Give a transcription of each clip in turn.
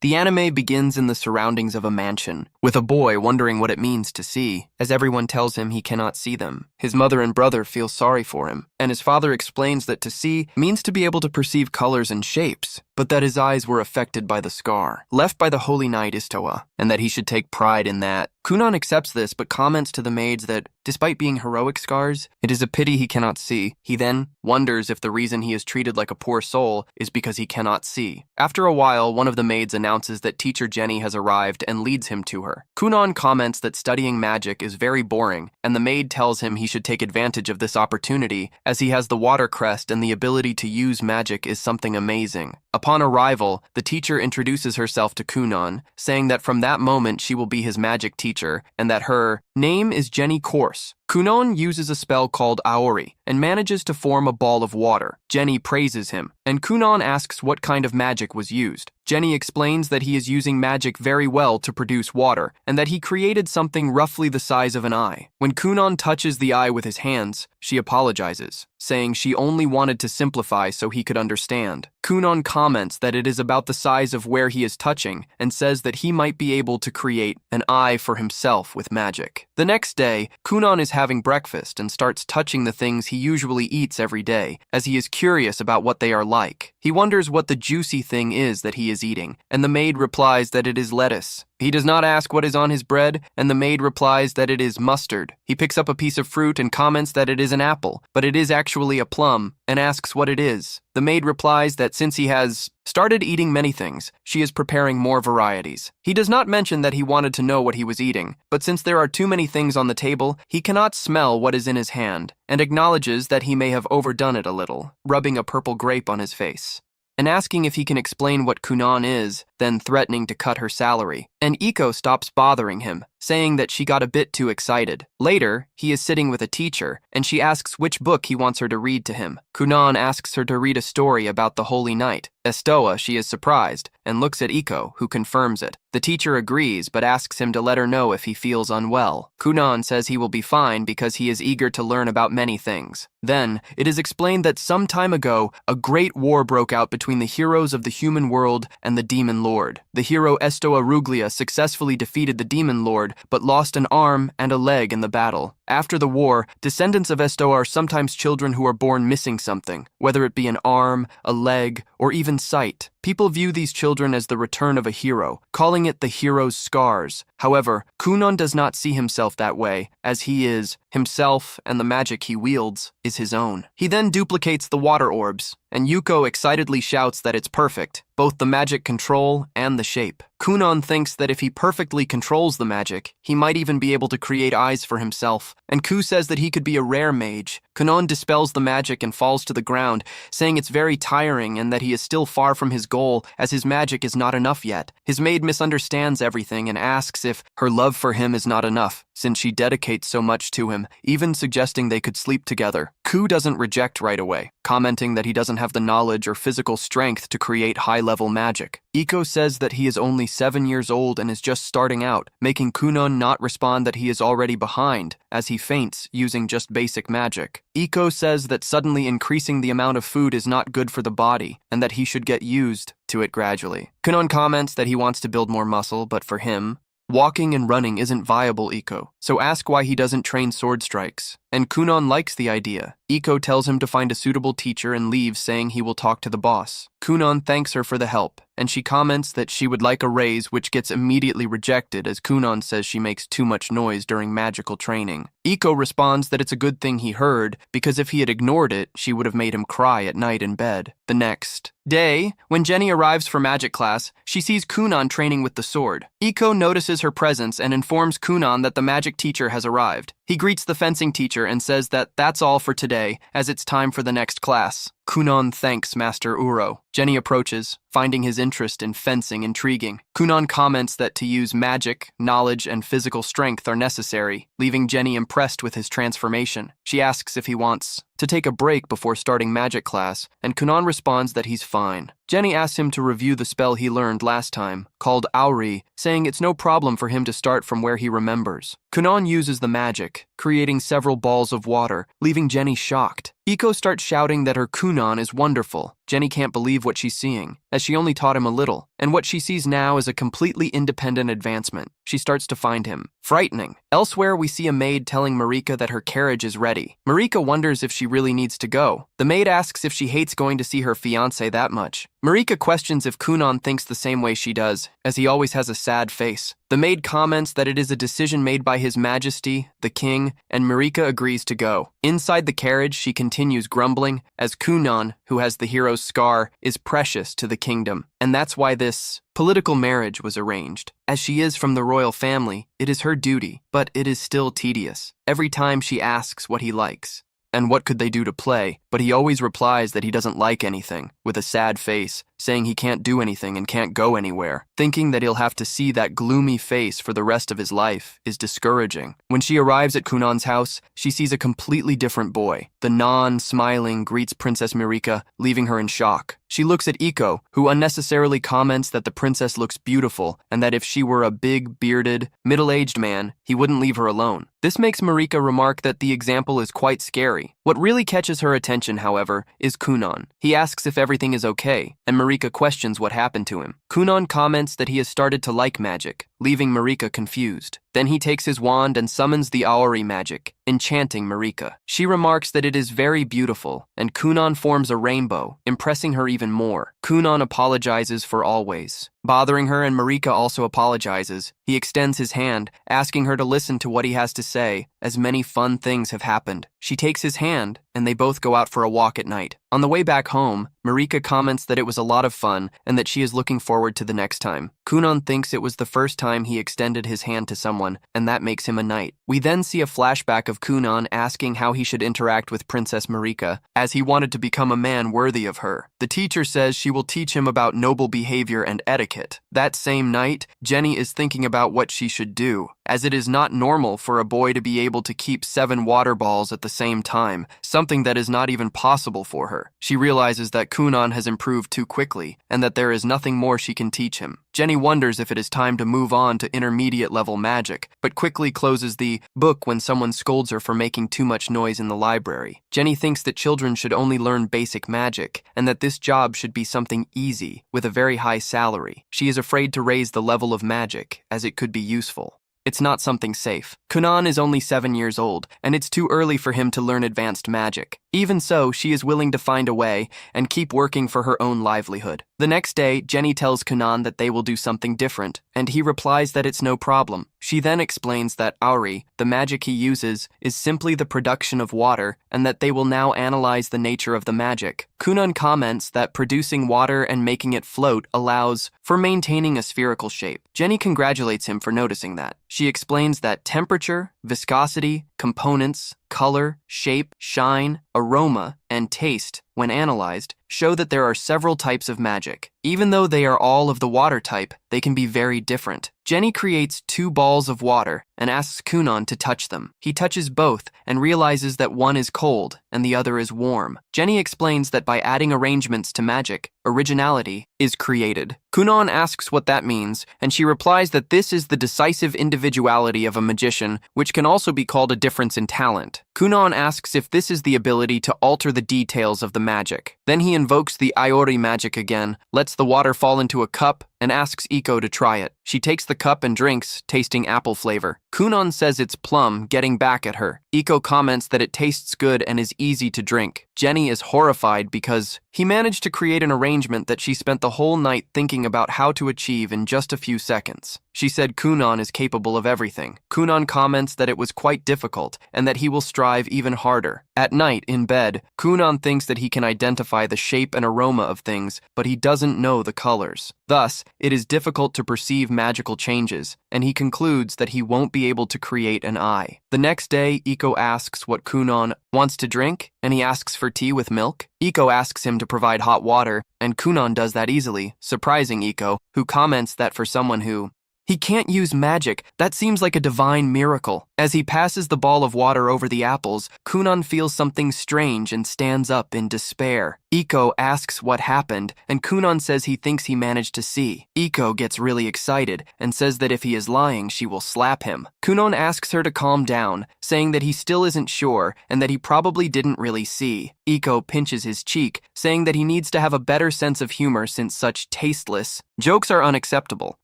The anime begins in the surroundings of a mansion, with a boy wondering what it means to see, as everyone tells him he cannot see them. His mother and brother feel sorry for him, and his father explains that to see means to be able to perceive colors and shapes, but that his eyes were affected by the scar, left by the holy knight Istoa, and that he should take pride in that. Kunon accepts this, but comments to the maids that, despite being heroic scars, it is a pity he cannot see. He then wonders if the reason he is treated like a poor soul is because he cannot see. After a while, one of the maids announces that teacher Jenny has arrived and leads him to her. Kunon comments that studying magic is very boring, and the maid tells him he should take advantage of this opportunity, as he has the water crest and the ability to use magic is something amazing. Upon arrival, the teacher introduces herself to Kunon, saying that from that moment she will be his magic teacher, and that her name is Jenny Corse. Kunon uses a spell called Aori, and manages to form a ball of water. Jenny praises him, and Kunon asks what kind of magic was used. Jenny explains that he is using magic very well to produce water, and that he created something roughly the size of an eye. When Kunon touches the eye with his hands, she apologizes, saying she only wanted to simplify so he could understand. Kunon comments that it is about the size of where he is touching, and says that he might be able to create an eye for himself with magic. The next day, Kunon is having breakfast and starts touching the things he usually eats every day, as he is curious about what they are like. He wonders what the juicy thing is that he is eating, and the maid replies that it is lettuce. He does not ask what is on his bread, and the maid replies that it is mustard. He picks up a piece of fruit and comments that it is an apple, but it is actually a plum, and asks what it is. The maid replies that since he has started eating many things, she is preparing more varieties. He does not mention that he wanted to know what he was eating, but since there are too many things on the table, he cannot smell what is in his hand, and acknowledges that he may have overdone it a little, rubbing a purple grape on his face, and asking if he can explain what Kunon is, then threatening to cut her salary. And Iko stops bothering him, saying that she got a bit too excited. Later, he is sitting with a teacher, and she asks which book he wants her to read to him. Kunon asks her to read a story about the Holy Knight. Estoa, she is surprised, and looks at Iko, who confirms it. The teacher agrees, but asks him to let her know if he feels unwell. Kunon says he will be fine because he is eager to learn about many things. Then, it is explained that some time ago, a great war broke out between the heroes of the human world and the demon lord. The hero Estoa Ruglia successfully defeated the demon lord, but lost an arm and a leg in the battle. After the war, descendants of Estoa are sometimes children who are born missing something, whether it be an arm, a leg, or even sight. People view these children as the return of a hero, calling it the hero's scars. However, Kunon does not see himself that way, as he is himself, and the magic he wields is his own. He then duplicates the water orbs, and Yuko excitedly shouts that it's perfect, both the magic control and the shape. Kunon thinks that if he perfectly controls the magic, he might even be able to create eyes for himself, and Ku says that he could be a rare mage. Kunon dispels the magic and falls to the ground, saying it's very tiring and that he is still far from his goal, as his magic is not enough yet. His maid misunderstands everything and asks if her love for him is not enough, since she dedicates so much to him, even suggesting they could sleep together. Ku doesn't reject right away, commenting that he doesn't have the knowledge or physical strength to create high-level magic. Iko says that he is only 7 years old and is just starting out, making Kunon not respond that he is already behind, as he faints using just basic magic. Iko says that suddenly increasing the amount of food is not good for the body, and that he should get used to it gradually. Kunon comments that he wants to build more muscle, but for him, walking and running isn't viable, Iko, so ask why he doesn't train sword strikes. And Kunon likes the idea. Iko tells him to find a suitable teacher and leaves, saying he will talk to the boss. Kunon thanks her for the help, and she comments that she would like a raise, which gets immediately rejected as Kunon says she makes too much noise during magical training. Iko responds that it's a good thing he heard, because if he had ignored it, she would have made him cry at night in bed. The next day, when Jenny arrives for magic class, she sees Kunon training with the sword. Iko notices her presence and informs Kunon that the magic teacher has arrived. He greets the fencing teacher and says that that's all for today, as it's time for the next class. Kunon thanks Master Uro. Jenny approaches, finding his interest in fencing intriguing. Kunon comments that to use magic, knowledge, and physical strength are necessary, leaving Jenny impressed with his transformation. She asks if he wants to take a break before starting magic class, and Kunon responds that he's fine. Jenny asks him to review the spell he learned last time, called Auri, saying it's no problem for him to start from where he remembers. Kunon uses the magic, creating several balls of water, leaving Jenny shocked. Iko starts shouting that her Kunon is wonderful. Jenny can't believe what she's seeing. as she only taught him a little, and what she sees now is a completely independent advancement. She starts to find him frightening. Elsewhere, we see a maid telling Marika that her carriage is ready. Marika wonders if she really needs to go. The maid asks if she hates going to see her fiancé that much. Marika questions if Kunon thinks the same way she does, as he always has a sad face. The maid comments that it is a decision made by His Majesty, the king, and Marika agrees to go. Inside the carriage, she continues grumbling, as Kunon, who has the hero's scar, is precious to the kingdom. And that's why this political marriage was arranged. As she is from the royal family, it is her duty, but it is still tedious. Every time she asks what he likes, and what could they do to play, but he always replies that he doesn't like anything, with a sad face, saying he can't do anything and can't go anywhere. Thinking that he'll have to see that gloomy face for the rest of his life is discouraging. When she arrives at Kunon's house, she sees a completely different boy. The non-smiling greets Princess Marika, leaving her in shock. She looks at Iko, who unnecessarily comments that the princess looks beautiful and that if she were a big, bearded, middle-aged man, he wouldn't leave her alone. This makes Marika remark that the example is quite scary. What really catches her attention, however, is Kunon. He asks if everything is okay, and Marika questions what happened to him. Kunon comments that he has started to like magic, leaving Marika confused. Then he takes his wand and summons the Aori magic, enchanting Marika. She remarks that it is very beautiful, and Kunon forms a rainbow, impressing her even more. Kunon apologizes for always bothering her, and Marika also apologizes. He extends his hand, asking her to listen to what he has to say, as many fun things have happened. She takes his hand, and they both go out for a walk at night. On the way back home, Marika comments that it was a lot of fun and that she is looking forward to the next time. Kunon thinks it was the first time he extended his hand to someone, and that makes him a knight. We then see a flashback of Kunon asking how he should interact with Princess Marika, as he wanted to become a man worthy of her. The teacher says she will teach him about noble behavior and etiquette. That same night, Jenny is thinking about what she should do, as it is not normal for a boy to be able to keep 7 water balls at the same time, something that is not even possible for her. She realizes that Kunon has improved too quickly, and that there is nothing more she can teach him. Jenny wonders if it is time to move on to intermediate level magic, but quickly closes the book when someone scolds her for making too much noise in the library. Jenny thinks that children should only learn basic magic, and that this job should be something easy, with a very high salary. She is afraid to raise the level of magic, as it could be useful. It's not something safe. Kunon is only 7 years old, and it's too early for him to learn advanced magic. Even so, she is willing to find a way and keep working for her own livelihood. The next day, Jenny tells Kunon that they will do something different, and he replies that it's no problem. She then explains that Auri, the magic he uses, is simply the production of water, and that they will now analyze the nature of the magic. Kunon comments that producing water and making it float allows for maintaining a spherical shape. Jenny congratulates him for noticing that. She explains that temperature, viscosity, components, color, shape, shine, aroma, and taste, when analyzed, show that there are several types of magic. Even though they are all of the water type, they can be very different. Jenny creates 2 balls of water and asks Kunon to touch them. He touches both and realizes that one is cold and the other is warm. Jenny explains that by adding arrangements to magic, originality is created. Kunon asks what that means, and she replies that this is the decisive individuality of a magician, which can also be called a difference in talent. Kunon asks if this is the ability to alter the details of the magic. Then he invokes the Aori magic again, lets the water fall into a cup, and asks Iko to try it. She takes the cup and drinks, tasting apple flavor. Kunon says it's plum, getting back at her. Iko comments that it tastes good and is easy to drink. Jenny is horrified because he managed to create an arrangement that she spent the whole night thinking about how to achieve in just a few seconds. She said Kunon is capable of everything. Kunon comments that it was quite difficult and that he will strive even harder. At night, in bed, Kunon thinks that he can identify the shape and aroma of things, but he doesn't know the colors. Thus, it is difficult to perceive magical changes, and he concludes that he won't be able to create an eye. The next day, Iko asks what Kunon wants to drink, and he asks for tea with milk. Iko asks him to provide hot water, and Kunon does that easily, surprising Iko, who comments that for someone who he can't use magic, that seems like a divine miracle. As he passes the ball of water over the apples, Kunon feels something strange and stands up in despair. Iko asks what happened, and Kunon says he thinks he managed to see. Iko gets really excited and says that if he is lying, she will slap him. Kunon asks her to calm down, saying that he still isn't sure and that he probably didn't really see. Iko pinches his cheek, saying that he needs to have a better sense of humor since such tasteless jokes are unacceptable.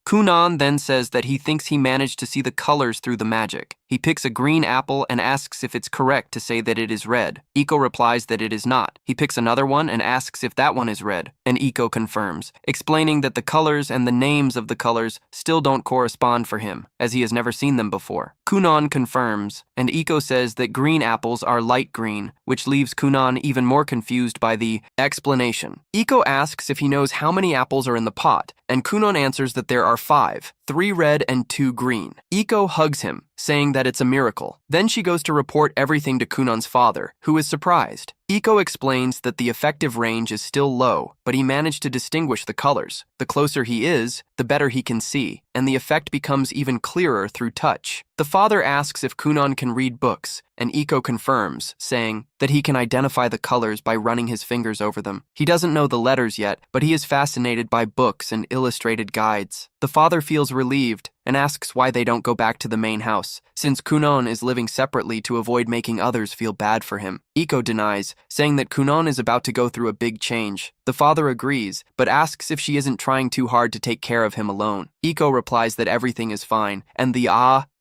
Kunon then says that he thinks he managed to see the colors through the magic. He picks a green apple and asks if it's correct to say that it is red. Iko replies that it is not. He picks another one and asks if that one is red, and Iko confirms, explaining that the colors and the names of the colors still don't correspond for him, as he has never seen them before. Kunon confirms, and Iko says that green apples are light green, which leaves Kunon even more confused by the explanation. Iko asks if he knows how many apples are in the pot, and Kunon answers that there are 5, 3 red and 2 green. Iko hugs him, saying that it's a miracle. Then she goes to report everything to Kunon's father, who is surprised. Iko explains that the effective range is still low, but he managed to distinguish the colors. The closer he is, the better he can see, and the effect becomes even clearer through touch. The father asks if Kunon can read books, and Iko confirms, saying that he can identify the colors by running his fingers over them. He doesn't know the letters yet, but he is fascinated by books and illustrated guides. The father feels relieved and asks why they don't go back to the main house, since Kunon is living separately to avoid making others feel bad for him. Iko denies, saying that Kunon is about to go through a big change. The father agrees, but asks if she isn't trying too hard to take care of him alone. Iko replies that everything is fine, and the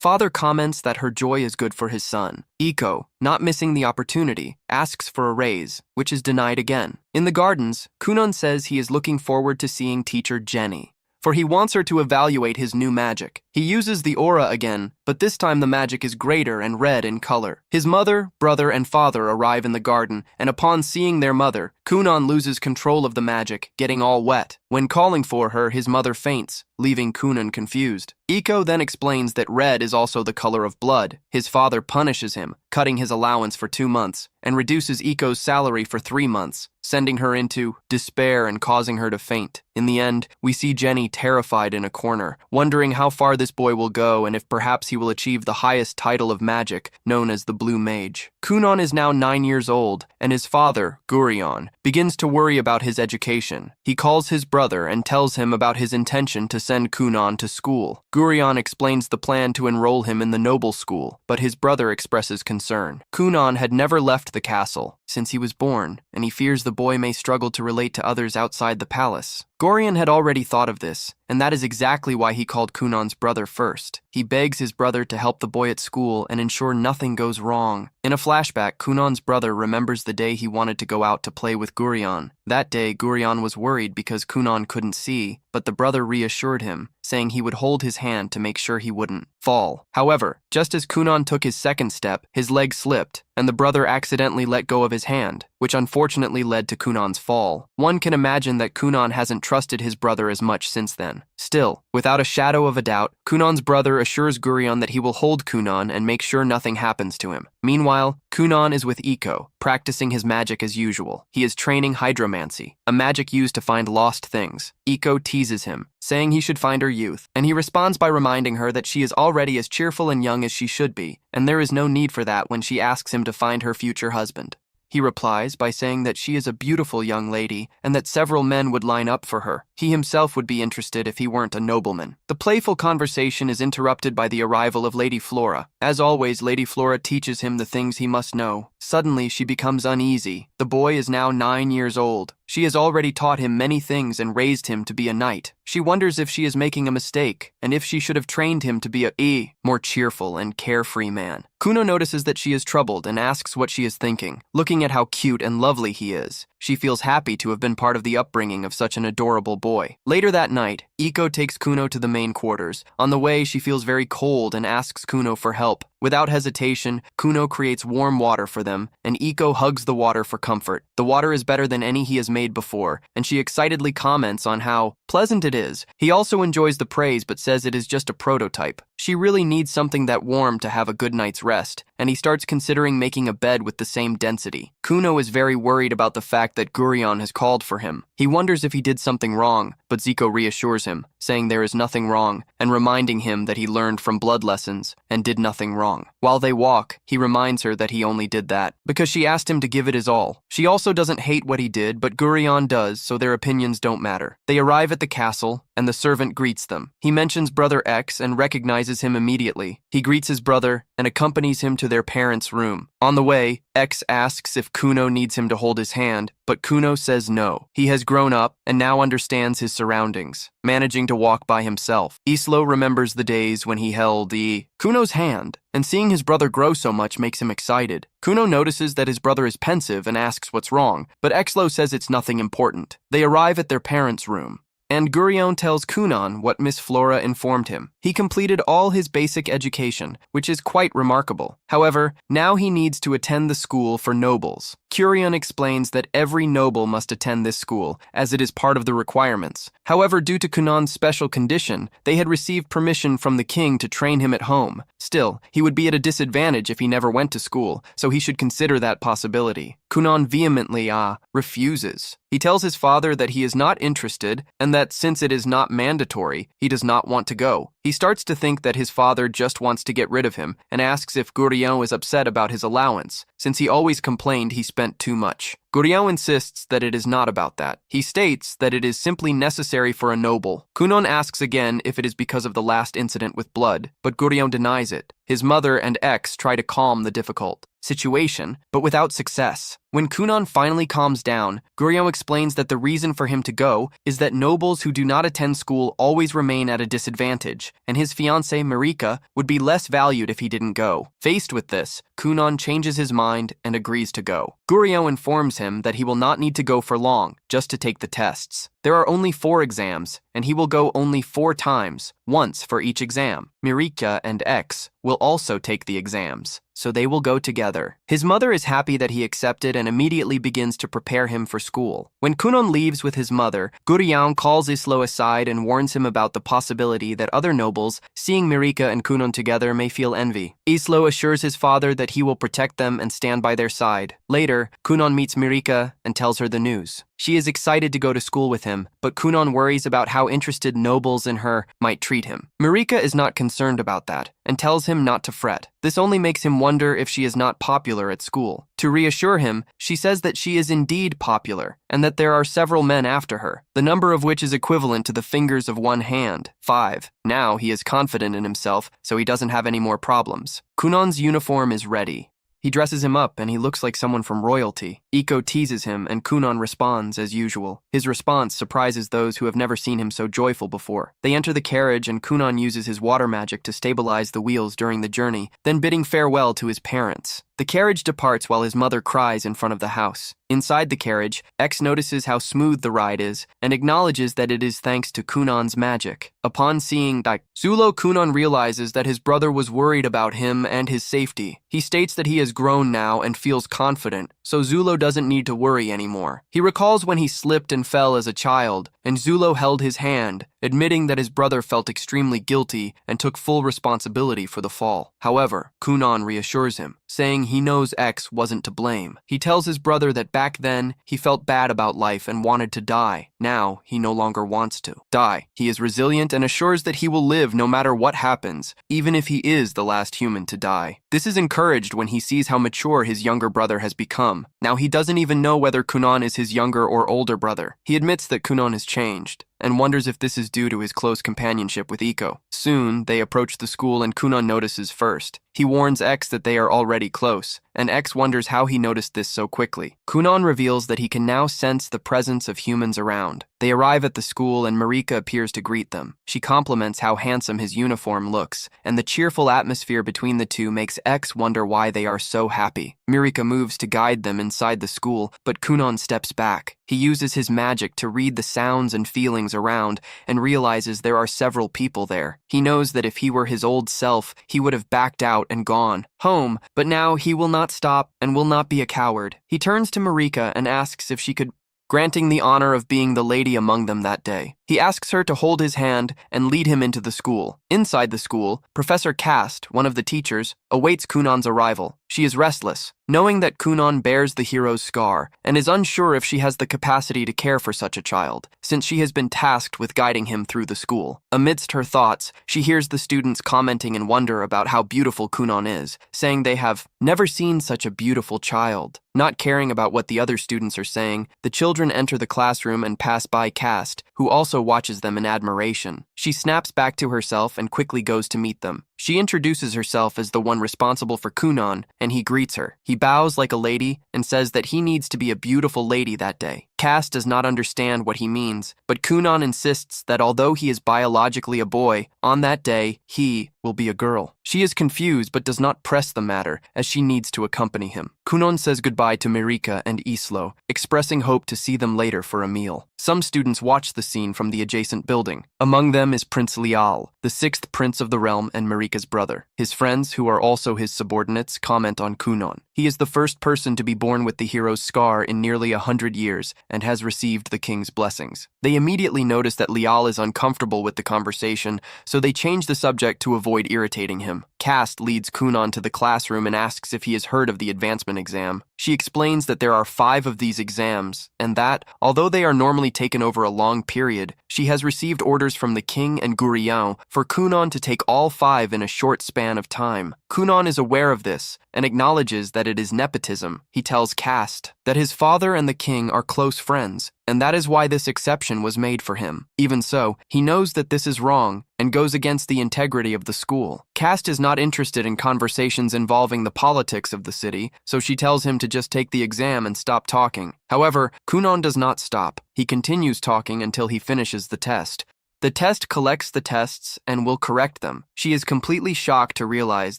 father comments that her joy is good for his son. Iko, not missing the opportunity, asks for a raise, which is denied again. In the gardens, Kunon says he is looking forward to seeing teacher Jenny, for he wants her to evaluate his new magic. He uses the aura again, but this time the magic is greater and red in color. His mother, brother, and father arrive in the garden, and upon seeing their mother, Kunon loses control of the magic, getting all wet. When calling for her, his mother faints, leaving Kunon confused. Iko then explains that red is also the color of blood. His father punishes him, cutting his allowance for 2 months, and reduces Iko's salary for 3 months, sending her into despair and causing her to faint. In the end, we see Jenny terrified in a corner, wondering how far this boy will go and if perhaps he will achieve the highest title of magic, known as the Blue Mage. Kunon is now 9 years old, and his father, Gurion, begins to worry about his education. He calls his brother and tells him about his intention to send Kunon to school. Gurion explains the plan to enroll him in the noble school, but his brother expresses concern. Kunon had never left the castle since he was born, and he fears the boy may struggle to relate to others outside the palace. Gurion had already thought of this, and that is exactly why he called Kunon's brother first. He begs his brother to help the boy at school and ensure nothing goes wrong. In a flashback, Kunon's brother remembers the day he wanted to go out to play with Gurion. That day, Gurion was worried because Kunon couldn't see, but the brother reassured him, saying he would hold his hand to make sure he wouldn't fall. However, just as Kunon took his second step, his leg slipped, and the brother accidentally let go of his hand, which unfortunately led to Kunon's fall. One can imagine that Kunon hasn't trusted his brother as much since then. Still, without a shadow of a doubt, Kunon's brother assures Gurion that he will hold Kunon and make sure nothing happens to him. Meanwhile, Kunon is with Iko, practicing his magic as usual. He is training hydromancy, a magic used to find lost things. Iko teases him, saying he should find her youth, and he responds by reminding her that she is already as cheerful and young as she should be, and there is no need for that when she asks him to find her future husband. He replies by saying that she is a beautiful young lady and that several men would line up for her. He himself would be interested if he weren't a nobleman. The playful conversation is interrupted by the arrival of Lady Flora. As always, Lady Flora teaches him the things he must know. Suddenly, she becomes uneasy. The boy is now 9 years old. She has already taught him many things and raised him to be a knight. She wonders if she is making a mistake, and if she should have trained him to be a more cheerful and carefree man. Kuno notices that she is troubled and asks what she is thinking. Looking at how cute and lovely he is, she feels happy to have been part of the upbringing of such an adorable boy. Later that night, Iko takes Kuno to the main quarters. On the way, she feels very cold and asks Kuno for help. Without hesitation, Kuno creates warm water for them, and Iko hugs the water for comfort. The water is better than any he has made before, and she excitedly comments on how pleasant it is. He also enjoys the praise but says it is just a prototype. She really needs something that warm to have a good night's rest, and he starts considering making a bed with the same density. Kuno is very worried about the fact that Gurion has called for him. He wonders if he did something wrong, but Zico reassures him, saying there is nothing wrong, and reminding him that he learned from blood lessons and did nothing wrong. While they walk, he reminds her that he only did that because she asked him to give it his all. She also doesn't hate what he did, but Gurion does, so their opinions don't matter. They arrive at the castle, and the servant greets them. He mentions brother X and recognizes him immediately. He greets his brother and accompanies him to their parents' room. On the way, X asks if Kuno needs him to hold his hand, but Kuno says no. He has grown up and now understands his surroundings, managing to walk by himself. Islo remembers the days when he held Kuno's hand, and seeing his brother grow so much makes him excited. Kuno notices that his brother is pensive and asks what's wrong, but Xlo says it's nothing important. They arrive at their parents' room, and Gurion tells Kunon what Miss Flora informed him. He completed all his basic education, which is quite remarkable. However, now he needs to attend the school for nobles. Gurion explains that every noble must attend this school, as it is part of the requirements. However, due to Kunon's special condition, they had received permission from the king to train him at home. Still, he would be at a disadvantage if he never went to school, so he should consider that possibility. Kunon vehemently refuses. He tells his father that he is not interested and that since it is not mandatory, he does not want to go. He starts to think that his father just wants to get rid of him and asks if Gurion is upset about his allowance, since he always complained he spent too much. Gurion insists that it is not about that. He states that it is simply necessary for a noble. Kunon asks again if it is because of the last incident with blood, but Gurion denies it. His mother and X try to calm the difficult situation, but without success. When Kunon finally calms down, Gurion explains that the reason for him to go is that nobles who do not attend school always remain at a disadvantage, and his fiancée Marika would be less valued if he didn't go. Faced with this, Kunon changes his mind and agrees to go. Gurion informs him that he will not need to go for long, just to take the tests. There are only 4 exams, and he will go only 4 times, once for each exam. Marika and X will also take the exams, so they will go together. His mother is happy that he accepted and immediately begins to prepare him for school. When Kunon leaves with his mother, Gurion calls Islo aside and warns him about the possibility that other nobles, seeing Marika and Kunon together, may feel envy. Islo assures his father that he will protect them and stand by their side. Later, Kunon meets Marika and tells her the news. She is excited to go to school with him, but Kunon worries about how interested nobles in her might treat him. Marika is not concerned about that and tells him not to fret. This only makes him wonder if she is not popular at school. To reassure him, she says that she is indeed popular and that there are several men after her, the number of which is equivalent to the fingers of one hand, 5. Now he is confident in himself, so he doesn't have any more problems. Kunon's uniform is ready. He dresses him up and he looks like someone from royalty. Iko teases him and Kunon responds as usual. His response surprises those who have never seen him so joyful before. They enter the carriage and Kunon uses his water magic to stabilize the wheels during the journey, then bidding farewell to his parents. The carriage departs while his mother cries in front of the house. Inside the carriage, X notices how smooth the ride is and acknowledges that it is thanks to Kunon's magic. Upon seeing Zulo, Kunon realizes that his brother was worried about him and his safety. He states that he has grown now and feels confident, so Zulo doesn't need to worry anymore. He recalls when he slipped and fell as a child, and Zulo held his hand, admitting that his brother felt extremely guilty and took full responsibility for the fall. However, Kunon reassures him, saying he knows X wasn't to blame. He tells his brother that back then, he felt bad about life and wanted to die. Now, he no longer wants to die. He is resilient and assures that he will live no matter what happens, even if he is the last human to die. This is encouraged when he sees how mature his younger brother has become. Now he doesn't even know whether Kunon is his younger or older brother. He admits that Kunon has changed, and wonders if this is due to his close companionship with Iko. Soon, they approach the school and Kunon notices first. He warns X that they are already close, and X wonders how he noticed this so quickly. Kunon reveals that he can now sense the presence of humans around. They arrive at the school and Marika appears to greet them. She compliments how handsome his uniform looks, and the cheerful atmosphere between the two makes X wonder why they are so happy. Marika moves to guide them inside the school, but Kunon steps back. He uses his magic to read the sounds and feelings around and realizes there are several people there. He knows that if he were his old self, he would have backed out and gone home, but now he will not stop and will not be a coward. He turns to Marika and asks if she could, granting the honor of being the lady among them that day. He asks her to hold his hand and lead him into the school. Inside the school, Professor Cast, one of the teachers, awaits Kunon's arrival. She is restless, knowing that Kunon bears the hero's scar and is unsure if she has the capacity to care for such a child, since she has been tasked with guiding him through the school. Amidst her thoughts, she hears the students commenting in wonder about how beautiful Kunon is, saying they have never seen such a beautiful child. Not caring about what the other students are saying, the children enter the classroom and pass by Cast, who also watches them in admiration. She snaps back to herself and quickly goes to meet them. She introduces herself as the one responsible for Kunon, and he greets her. He bows like a lady and says that he needs to be a beautiful lady that day. Cast does not understand what he means, but Kunon insists that although he is biologically a boy, on that day, he will be a girl. She is confused but does not press the matter, as she needs to accompany him. Kunon says goodbye to Marika and Islo, expressing hope to see them later for a meal. Some students watch the scene from the adjacent building. Among them is Prince Lial, the sixth prince of the realm and Marika's brother. His friends, who are also his subordinates, comment on Kunon. He is the first person to be born with the hero's scar in nearly 100 years and has received the king's blessings. They immediately notice that Lial is uncomfortable with the conversation, so they change the subject to avoid irritating him. Cast leads Kunon to the classroom and asks if he has heard of the advancement exam. She explains that there are 5 of these exams, and that, although they are normally taken over a long period, she has received orders from the king and Guriao for Kunon to take all 5 in a short span of time. Kunon is aware of this and acknowledges that it is nepotism. He tells Cast that his father and the king are close friends, and that is why this exception was made for him. Even so, he knows that this is wrong and goes against the integrity of the school. Cast is not interested in conversations involving the politics of the city, so she tells him to just take the exam and stop talking. However, Kunon does not stop. He continues talking until he finishes the test. The test collects the tests and will correct them. She is completely shocked to realize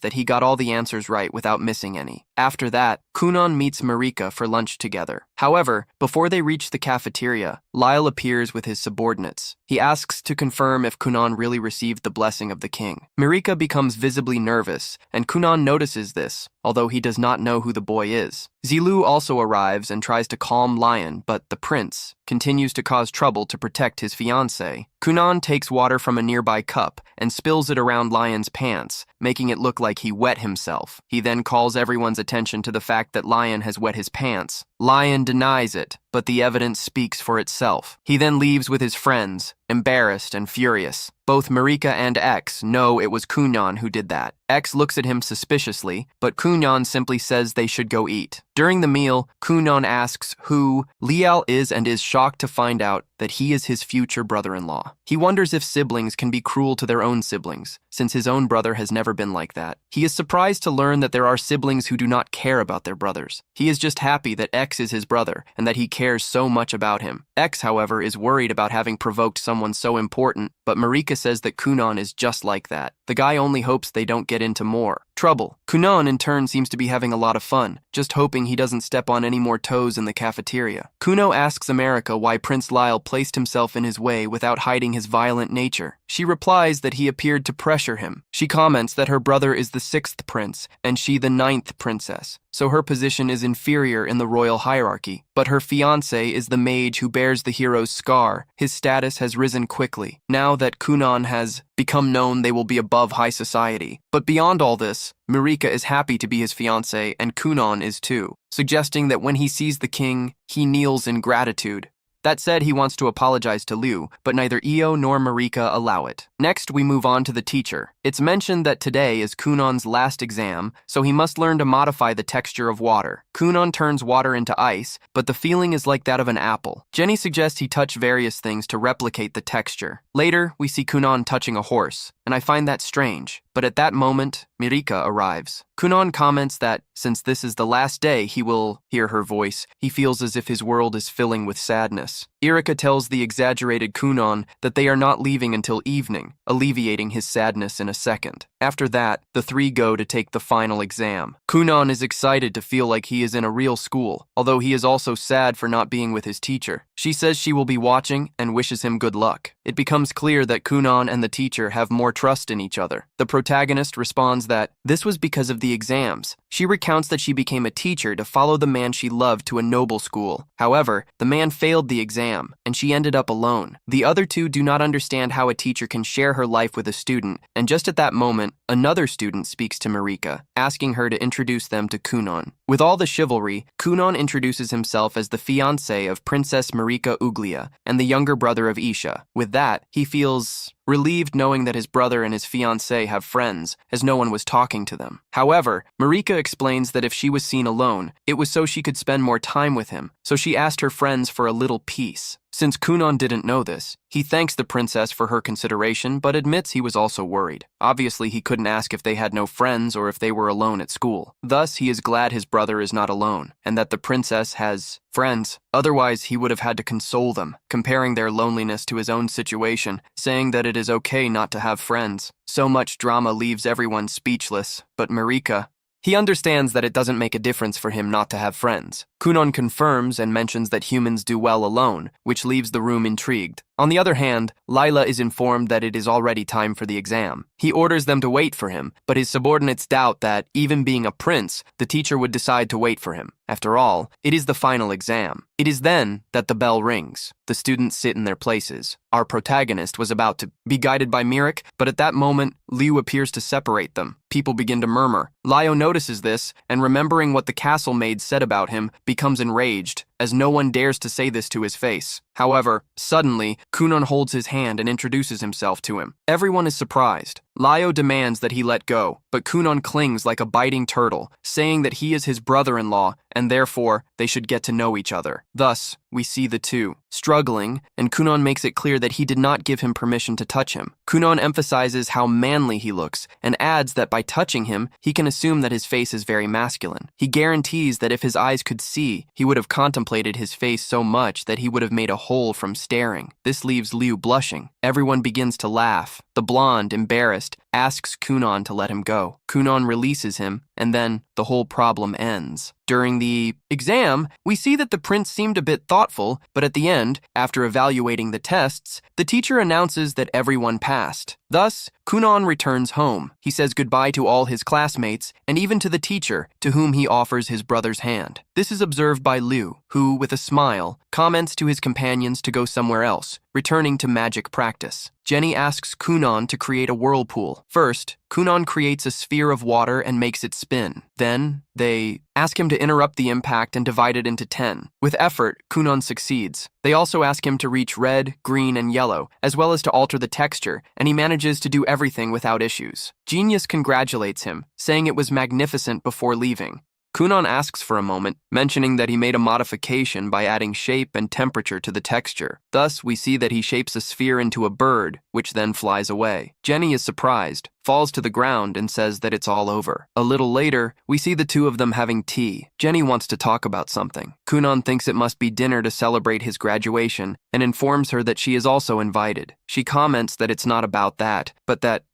that he got all the answers right without missing any. After that, Kunon meets Marika for lunch together. However, before they reach the cafeteria, Lyle appears with his subordinates. He asks to confirm if Kunon really received the blessing of the king. Marika becomes visibly nervous, and Kunon notices this, although he does not know who the boy is. Zilu also arrives and tries to calm Lion, but the prince continues to cause trouble to protect his fiancée. Kunon takes water from a nearby cup and spills it around Lion's pants, making it look like he wet himself. He then calls everyone's attention to the fact that Lion has wet his pants. Lion denies it, but the evidence speaks for itself. He then leaves with his friends, embarrassed and furious. Both Marika and X know it was Kunon who did that. X looks at him suspiciously, but Kunon simply says they should go eat. During the meal, Kunon asks who Lial is and is shocked to find out that he is his future brother-in-law. He wonders if siblings can be cruel to their own siblings, since his own brother has never been like that. He is surprised to learn that there are siblings who do not care about their brothers. He is just happy that X is his brother and that he cares so much about him. X, however, is worried about having provoked someone so important, but Marika says that Kunon is just like that. The guy only hopes they don't get into more trouble. Kunon, in turn, seems to be having a lot of fun, just hoping he doesn't step on any more toes in the cafeteria. Kuno asks America why Prince Lyle placed himself in his way without hiding his violent nature. She replies that he appeared to pressure him. She comments that her brother is the 6th prince, and she the 9th princess, so her position is inferior in the royal hierarchy. But her fiancé is the mage who bears the hero's scar. His status has risen quickly. Now that Kunon has become known, they will be above high society. But beyond all this, Marika is happy to be his fiancé, and Kunon is too, suggesting that when he sees the king, he kneels in gratitude. That said, he wants to apologize to Liu, but neither Io nor Marika allow it. Next, we move on to the teacher. It's mentioned that today is Kunon's last exam, so he must learn to modify the texture of water. Kunon turns water into ice, but the feeling is like that of an apple. Jenny suggests he touch various things to replicate the texture. Later, we see Kunon touching a horse, and I find that strange. But at that moment, Marika arrives. Kunon comments that, since this is the last day he will hear her voice, he feels as if his world is filling with sadness. Erika tells the exaggerated Kunon that they are not leaving until evening, alleviating his sadness in a second. After that, the three go to take the final exam. Kunon is excited to feel like he is in a real school, although he is also sad for not being with his teacher. She says she will be watching and wishes him good luck. It becomes clear that Kunon and the teacher have more trust in each other. The protagonist responds that this was because of the exams. She recounts that she became a teacher to follow the man she loved to a noble school. However, the man failed the exam exam, and she ended up alone. The other two do not understand how a teacher can share her life with a student, and just at that moment, another student speaks to Marika, asking her to introduce them to Kunon. With all the chivalry, Kunon introduces himself as the fiancé of Princess Marika Uglia and the younger brother of Isha. With that, he feels relieved knowing that his brother and his fiancée have friends, as no one was talking to them. However, Marika explains that if she was seen alone, it was so she could spend more time with him, so she asked her friends for a little peace. Since Kunon didn't know this, he thanks the princess for her consideration but admits he was also worried. Obviously, he couldn't ask if they had no friends or if they were alone at school. Thus, he is glad his brother is not alone and that the princess has friends. Otherwise, he would have had to console them, comparing their loneliness to his own situation, saying that it is okay not to have friends. So much drama leaves everyone speechless, but Marika, he understands that it doesn't make a difference for him not to have friends. Kunon confirms and mentions that humans do well alone, which leaves the room intrigued. On the other hand, Lila is informed that it is already time for the exam. He orders them to wait for him, but his subordinates doubt that, even being a prince, the teacher would decide to wait for him. After all, it is the final exam. It is then that the bell rings. The students sit in their places. Our protagonist was about to be guided by Mirik, but at that moment, Liu appears to separate them. People begin to murmur. Lio notices this, and remembering what the castle maid said about him, becomes enraged, as no one dares to say this to his face. However, suddenly, Kunon holds his hand and introduces himself to him. Everyone is surprised. Lio demands that he let go, but Kunon clings like a biting turtle, saying that he is his brother-in-law, and therefore, they should get to know each other. Thus, we see the two struggling, and Kunon makes it clear that he did not give him permission to touch him. Kunon emphasizes how manly he looks, and adds that by touching him, he can assume that his face is very masculine. He guarantees that if his eyes could see, he would have contemplated his face so much that he would have made a hole from staring. This leaves Liu blushing. Everyone begins to laugh. The blonde, embarrassed, asks Kunon to let him go. Kunon releases him, and then the whole problem ends. During the exam, we see that the prince seemed a bit thoughtful, but at the end, after evaluating the tests, the teacher announces that everyone passed. Thus, Kunon returns home. He says goodbye to all his classmates, and even to the teacher, to whom he offers his brother's hand. This is observed by Liu, who, with a smile, comments to his companions to go somewhere else, returning to magic practice. Jenny asks Kunon to create a whirlpool. First, Kunon creates a sphere of water and makes it spin. Then, they ask him to interrupt the impact and divide it into 10. With effort, Kunon succeeds. They also ask him to reach red, green, and yellow, as well as to alter the texture, and he manages to do everything without issues. Genius congratulates him, saying it was magnificent before leaving. Kunon asks for a moment, mentioning that he made a modification by adding shape and temperature to the texture. Thus, we see that he shapes a sphere into a bird, which then flies away. Jenny is surprised, falls to the ground, and says that it's all over. A little later, we see the two of them having tea. Jenny wants to talk about something. Kunon thinks it must be dinner to celebrate his graduation, and informs her that she is also invited. She comments that it's not about that, but that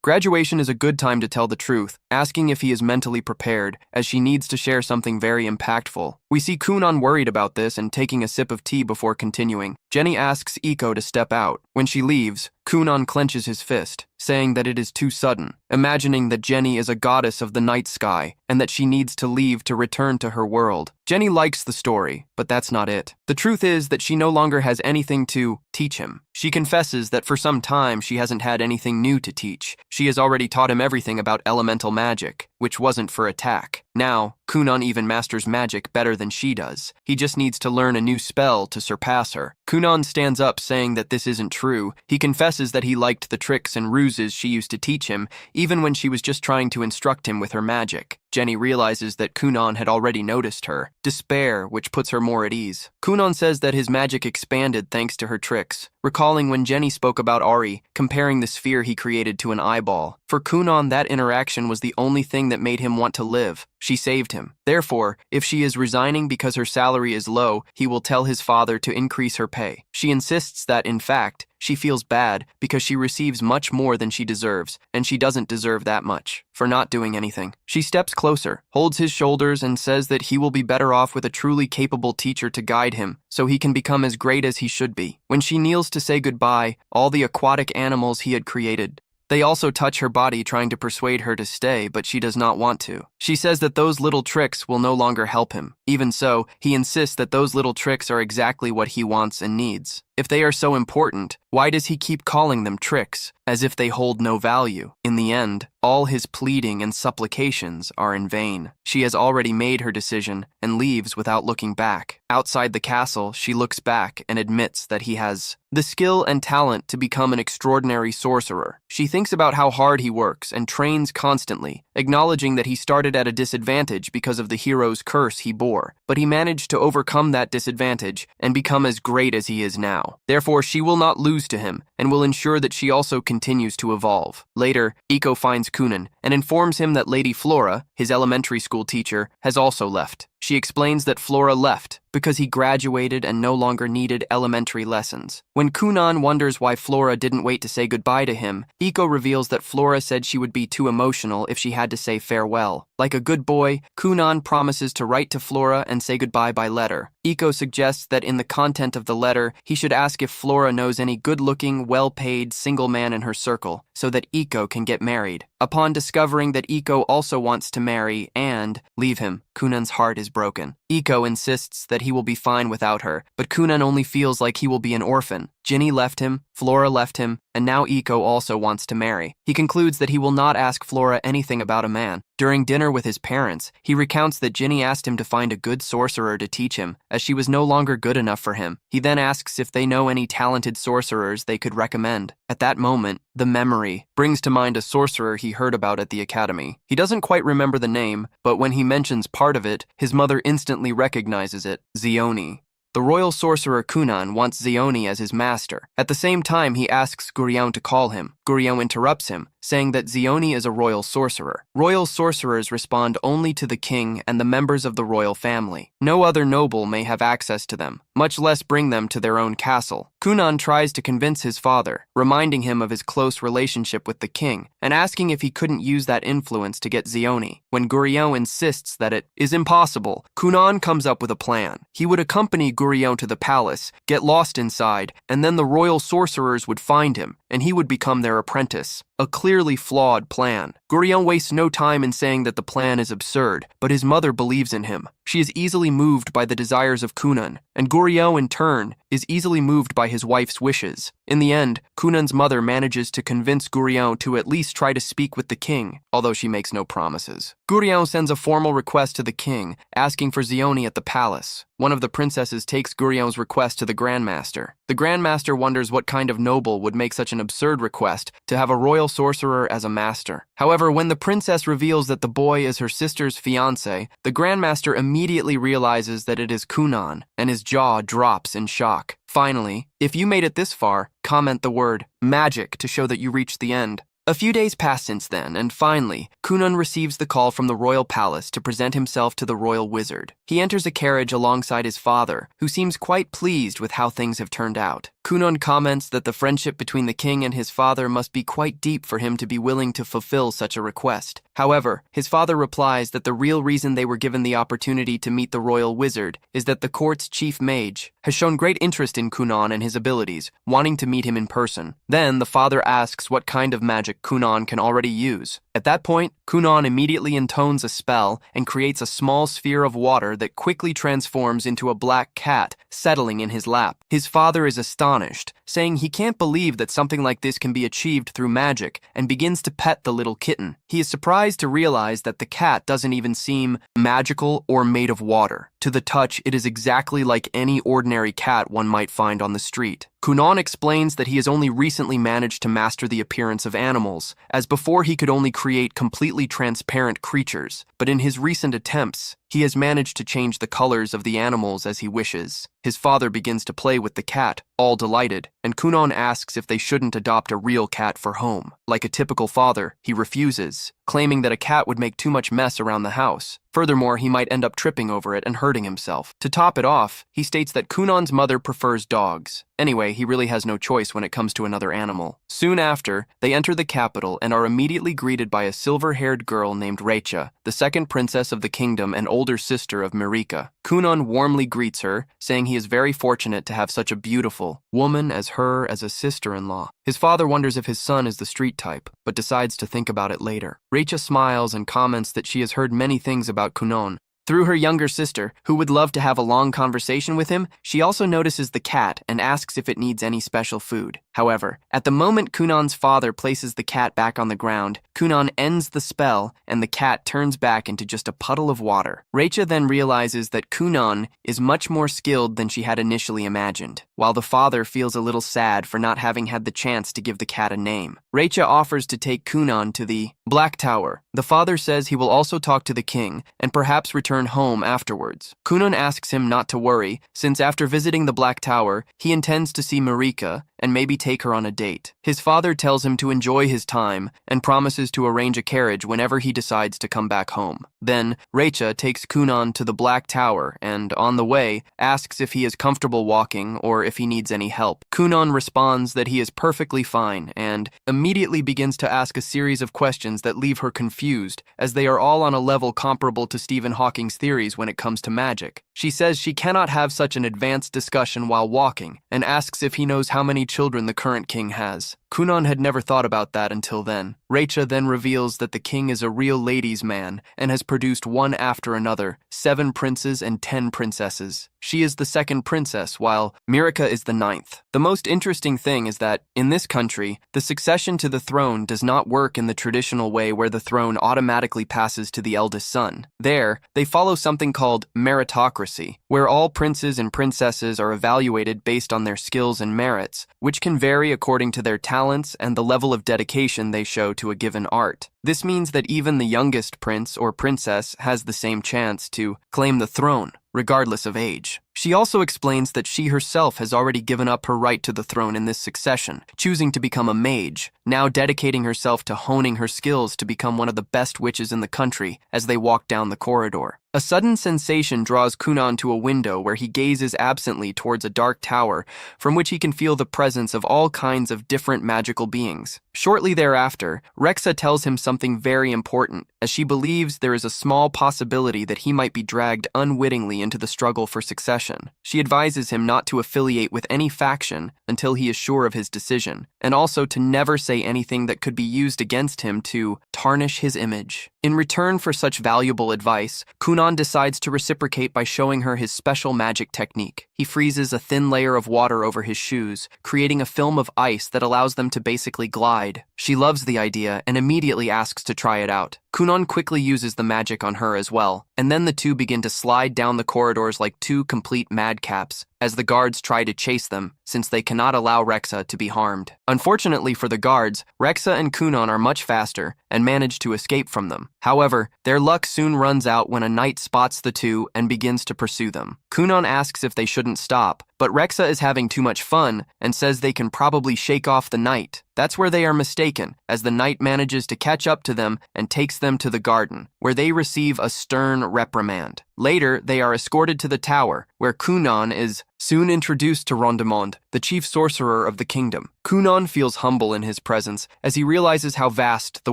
graduation is a good time to tell the truth, asking if he is mentally prepared, as she needs to share something very impactful. We see Kunon worried about this and taking a sip of tea before continuing. Jenny asks Iko to step out. When she leaves, Kunon clenches his fist, saying that it is too sudden, imagining that Jenny is a goddess of the night sky and that she needs to leave to return to her world. Jenny likes the story, but that's not it. The truth is that she no longer has anything to teach him. She confesses that for some time she hasn't had anything new to teach. She has already taught him everything about elemental magic, which wasn't for attack. Now, Kunon even masters magic better than she does. He just needs to learn a new spell to surpass her. Kunon stands up saying that this isn't true. He confesses that he liked the tricks and ruses she used to teach him, even when she was just trying to instruct him with her magic. Jenny realizes that Kunon had already noticed her. Despair, which puts her more at ease. Kunon says that his magic expanded thanks to her tricks, recalling when Jenny spoke about Ari, comparing the sphere he created to an eyeball. For Kunon, that interaction was the only thing that made him want to live. She saved him. Therefore, if she is resigning because her salary is low, he will tell his father to increase her pay. She insists that, in fact, she feels bad because she receives much more than she deserves, and she doesn't deserve that much for not doing anything. She steps closer, holds his shoulders, and says that he will be better off with a truly capable teacher to guide him, so he can become as great as he should be. When she kneels to say goodbye, all the aquatic animals he had created They also touch her body, trying to persuade her to stay, but she does not want to. She says that those little tricks will no longer help him. Even so, he insists that those little tricks are exactly what he wants and needs. If they are so important, why does he keep calling them tricks, as if they hold no value? In the end, all his pleading and supplications are in vain. She has already made her decision and leaves without looking back. Outside the castle, she looks back and admits that he has the skill and talent to become an extraordinary sorcerer. She thinks about how hard he works and trains constantly, acknowledging that he started at a disadvantage because of the hero's curse he bore, but he managed to overcome that disadvantage and become as great as he is now. Therefore, she will not lose to him and will ensure that she also continues to evolve. Later, Iko finds Kunon and informs him that Lady Flora, his elementary school teacher, has also left. She explains that Flora left because he graduated and no longer needed elementary lessons. When Kunon wonders why Flora didn't wait to say goodbye to him, Iko reveals that Flora said she would be too emotional if she had to say farewell. Like a good boy, Kunon promises to write to Flora and say goodbye by letter. Iko suggests that in the content of the letter, he should ask if Flora knows any good-looking, well-paid, single man in her circle, so that Iko can get married. Upon discovering that Iko also wants to marry and leave him, Kunon's heart is broken. Iko insists that he will be fine without her, but Kunon only feels like he will be an orphan. Ginny left him, Flora left him, and now Iko also wants to marry. He concludes that he will not ask Flora anything about a man. During dinner with his parents, he recounts that Ginny asked him to find a good sorcerer to teach him, as she was no longer good enough for him. He then asks if they know any talented sorcerers they could recommend. At that moment, the memory brings to mind a sorcerer he heard about at the academy. He doesn't quite remember the name, but when he mentions part of it, his mother instantly recognizes it: Zioni. The royal sorcerer Kunon wants Zioni as his master. At the same time, he asks Gurion to call him. Gurion interrupts him, saying that Zioni is a royal sorcerer. Royal sorcerers respond only to the king and the members of the royal family. No other noble may have access to them, much less bring them to their own castle. Kunon tries to convince his father, reminding him of his close relationship with the king, and asking if he couldn't use that influence to get Zioni. When Gurion insists that it is impossible, Kunon comes up with a plan. He would accompany Gurion to the palace, get lost inside, and then the royal sorcerers would find him, and he would become their apprentice. A clearly flawed plan. Gurion wastes no time in saying that the plan is absurd, but his mother believes in him. She is easily moved by the desires of Kunon, and Gurion, in turn, is easily moved by his wife's wishes. In the end, Kunon's mother manages to convince Gurion to at least try to speak with the king, although she makes no promises. Gurion sends a formal request to the king, asking for Zioni at the palace. One of the princesses takes Gurion's request to the Grandmaster. The Grandmaster wonders what kind of noble would make such an absurd request to have a royal sorcerer as a master. However, when the princess reveals that the boy is her sister's fiancé, the Grandmaster immediately realizes that it is Kunon, and his jaw drops in shock. Finally, if you made it this far, comment the word magic to show that you reached the end. A few days pass since then, and finally, Kunon receives the call from the royal palace to present himself to the royal wizard. He enters a carriage alongside his father, who seems quite pleased with how things have turned out. Kunon comments that the friendship between the king and his father must be quite deep for him to be willing to fulfill such a request. However, his father replies that the real reason they were given the opportunity to meet the royal wizard is that the court's chief mage has shown great interest in Kunon and his abilities, wanting to meet him in person. Then the father asks what kind of magic Kunon can already use. At that point, Kunon immediately intones a spell and creates a small sphere of water that quickly transforms into a black cat, settling in his lap. His father is astonished, saying he can't believe that something like this can be achieved through magic, and begins to pet the little kitten. He is surprised to realize that the cat doesn't even seem magical or made of water. To the touch, it is exactly like any ordinary cat one might find on the street. Kunon explains that he has only recently managed to master the appearance of animals, as before he could only create completely transparent creatures, but in his recent attempts, he has managed to change the colors of the animals as he wishes. His father begins to play with the cat, all delighted, and Kunon asks if they shouldn't adopt a real cat for home. Like a typical father, he refuses, claiming that a cat would make too much mess around the house. Furthermore, he might end up tripping over it and hurting himself. To top it off, he states that Kunon's mother prefers dogs. Anyway, he really has no choice when it comes to another animal. Soon after, they enter the capital and are immediately greeted by a silver-haired girl named Reicha, the second princess of the kingdom and older sister of Marika. Kunon warmly greets her, saying he is very fortunate to have such a beautiful woman as her as a sister-in-law. His father wonders if his son is the street type, but decides to think about it later. Reicha smiles and comments that she has heard many things about Kunon. Through her younger sister, who would love to have a long conversation with him, she also notices the cat and asks if it needs any special food. However, at the moment Kunon's father places the cat back on the ground, Kunon ends the spell and the cat turns back into just a puddle of water. Reicha then realizes that Kunon is much more skilled than she had initially imagined, while the father feels a little sad for not having had the chance to give the cat a name. Reicha offers to take Kunon to the Black Tower. The father says he will also talk to the king and perhaps return home afterwards. Kunon asks him not to worry, since after visiting the Black Tower, he intends to see Marika and maybe take her on a date. His father tells him to enjoy his time and promises to arrange a carriage whenever he decides to come back home. Then, Reicha takes Kunon to the Black Tower and, on the way, asks if he is comfortable walking or if he needs any help. Kunon responds that he is perfectly fine and immediately begins to ask a series of questions that leave her confused, as they are all on a level comparable to Stephen Hawking's theories when it comes to magic. She says she cannot have such an advanced discussion while walking and asks if he knows how many children the current king has. Kunon had never thought about that until then. Reicha then reveals that the king is a real ladies' man and has produced one after another, 7 princes and 10 princesses. She is the second princess, while Marika is the 9th. The most interesting thing is that, in this country, the succession to the throne does not work in the traditional way where the throne automatically passes to the eldest son. There, they follow something called meritocracy, where all princes and princesses are evaluated based on their skills and merits, which can vary according to their talents and the level of dedication they show to a given art. This means that even the youngest prince or princess has the same chance to claim the throne, regardless of age. She also explains that she herself has already given up her right to the throne in this succession, choosing to become a mage, now dedicating herself to honing her skills to become one of the best witches in the country as they walk down the corridor. A sudden sensation draws Kunon to a window where he gazes absently towards a dark tower from which he can feel the presence of all kinds of different magical beings. Shortly thereafter, Rexa tells him something very important, as she believes there is a small possibility that he might be dragged unwittingly into the struggle for succession. She advises him not to affiliate with any faction until he is sure of his decision, and also to never say anything that could be used against him to tarnish his image. In return for such valuable advice, Kunon decides to reciprocate by showing her his special magic technique. He freezes a thin layer of water over his shoes, creating a film of ice that allows them to basically glide. She loves the idea and immediately asks to try it out. Kunon quickly uses the magic on her as well, and then the two begin to slide down the corridors like two complete madcaps, as the guards try to chase them, since they cannot allow Rexa to be harmed. Unfortunately for the guards, Rexa and Kunon are much faster and manage to escape from them. However, their luck soon runs out when a knight spots the two and begins to pursue them. Kunon asks if they shouldn't stop, but Rexa is having too much fun and says they can probably shake off the knight. That's where they are mistaken, as the knight manages to catch up to them and takes them to the garden, where they receive a stern reprimand. Later, they are escorted to the tower, where Kunon is soon introduced to Rondemond, the chief sorcerer of the kingdom. Kunon feels humble in his presence, as he realizes how vast the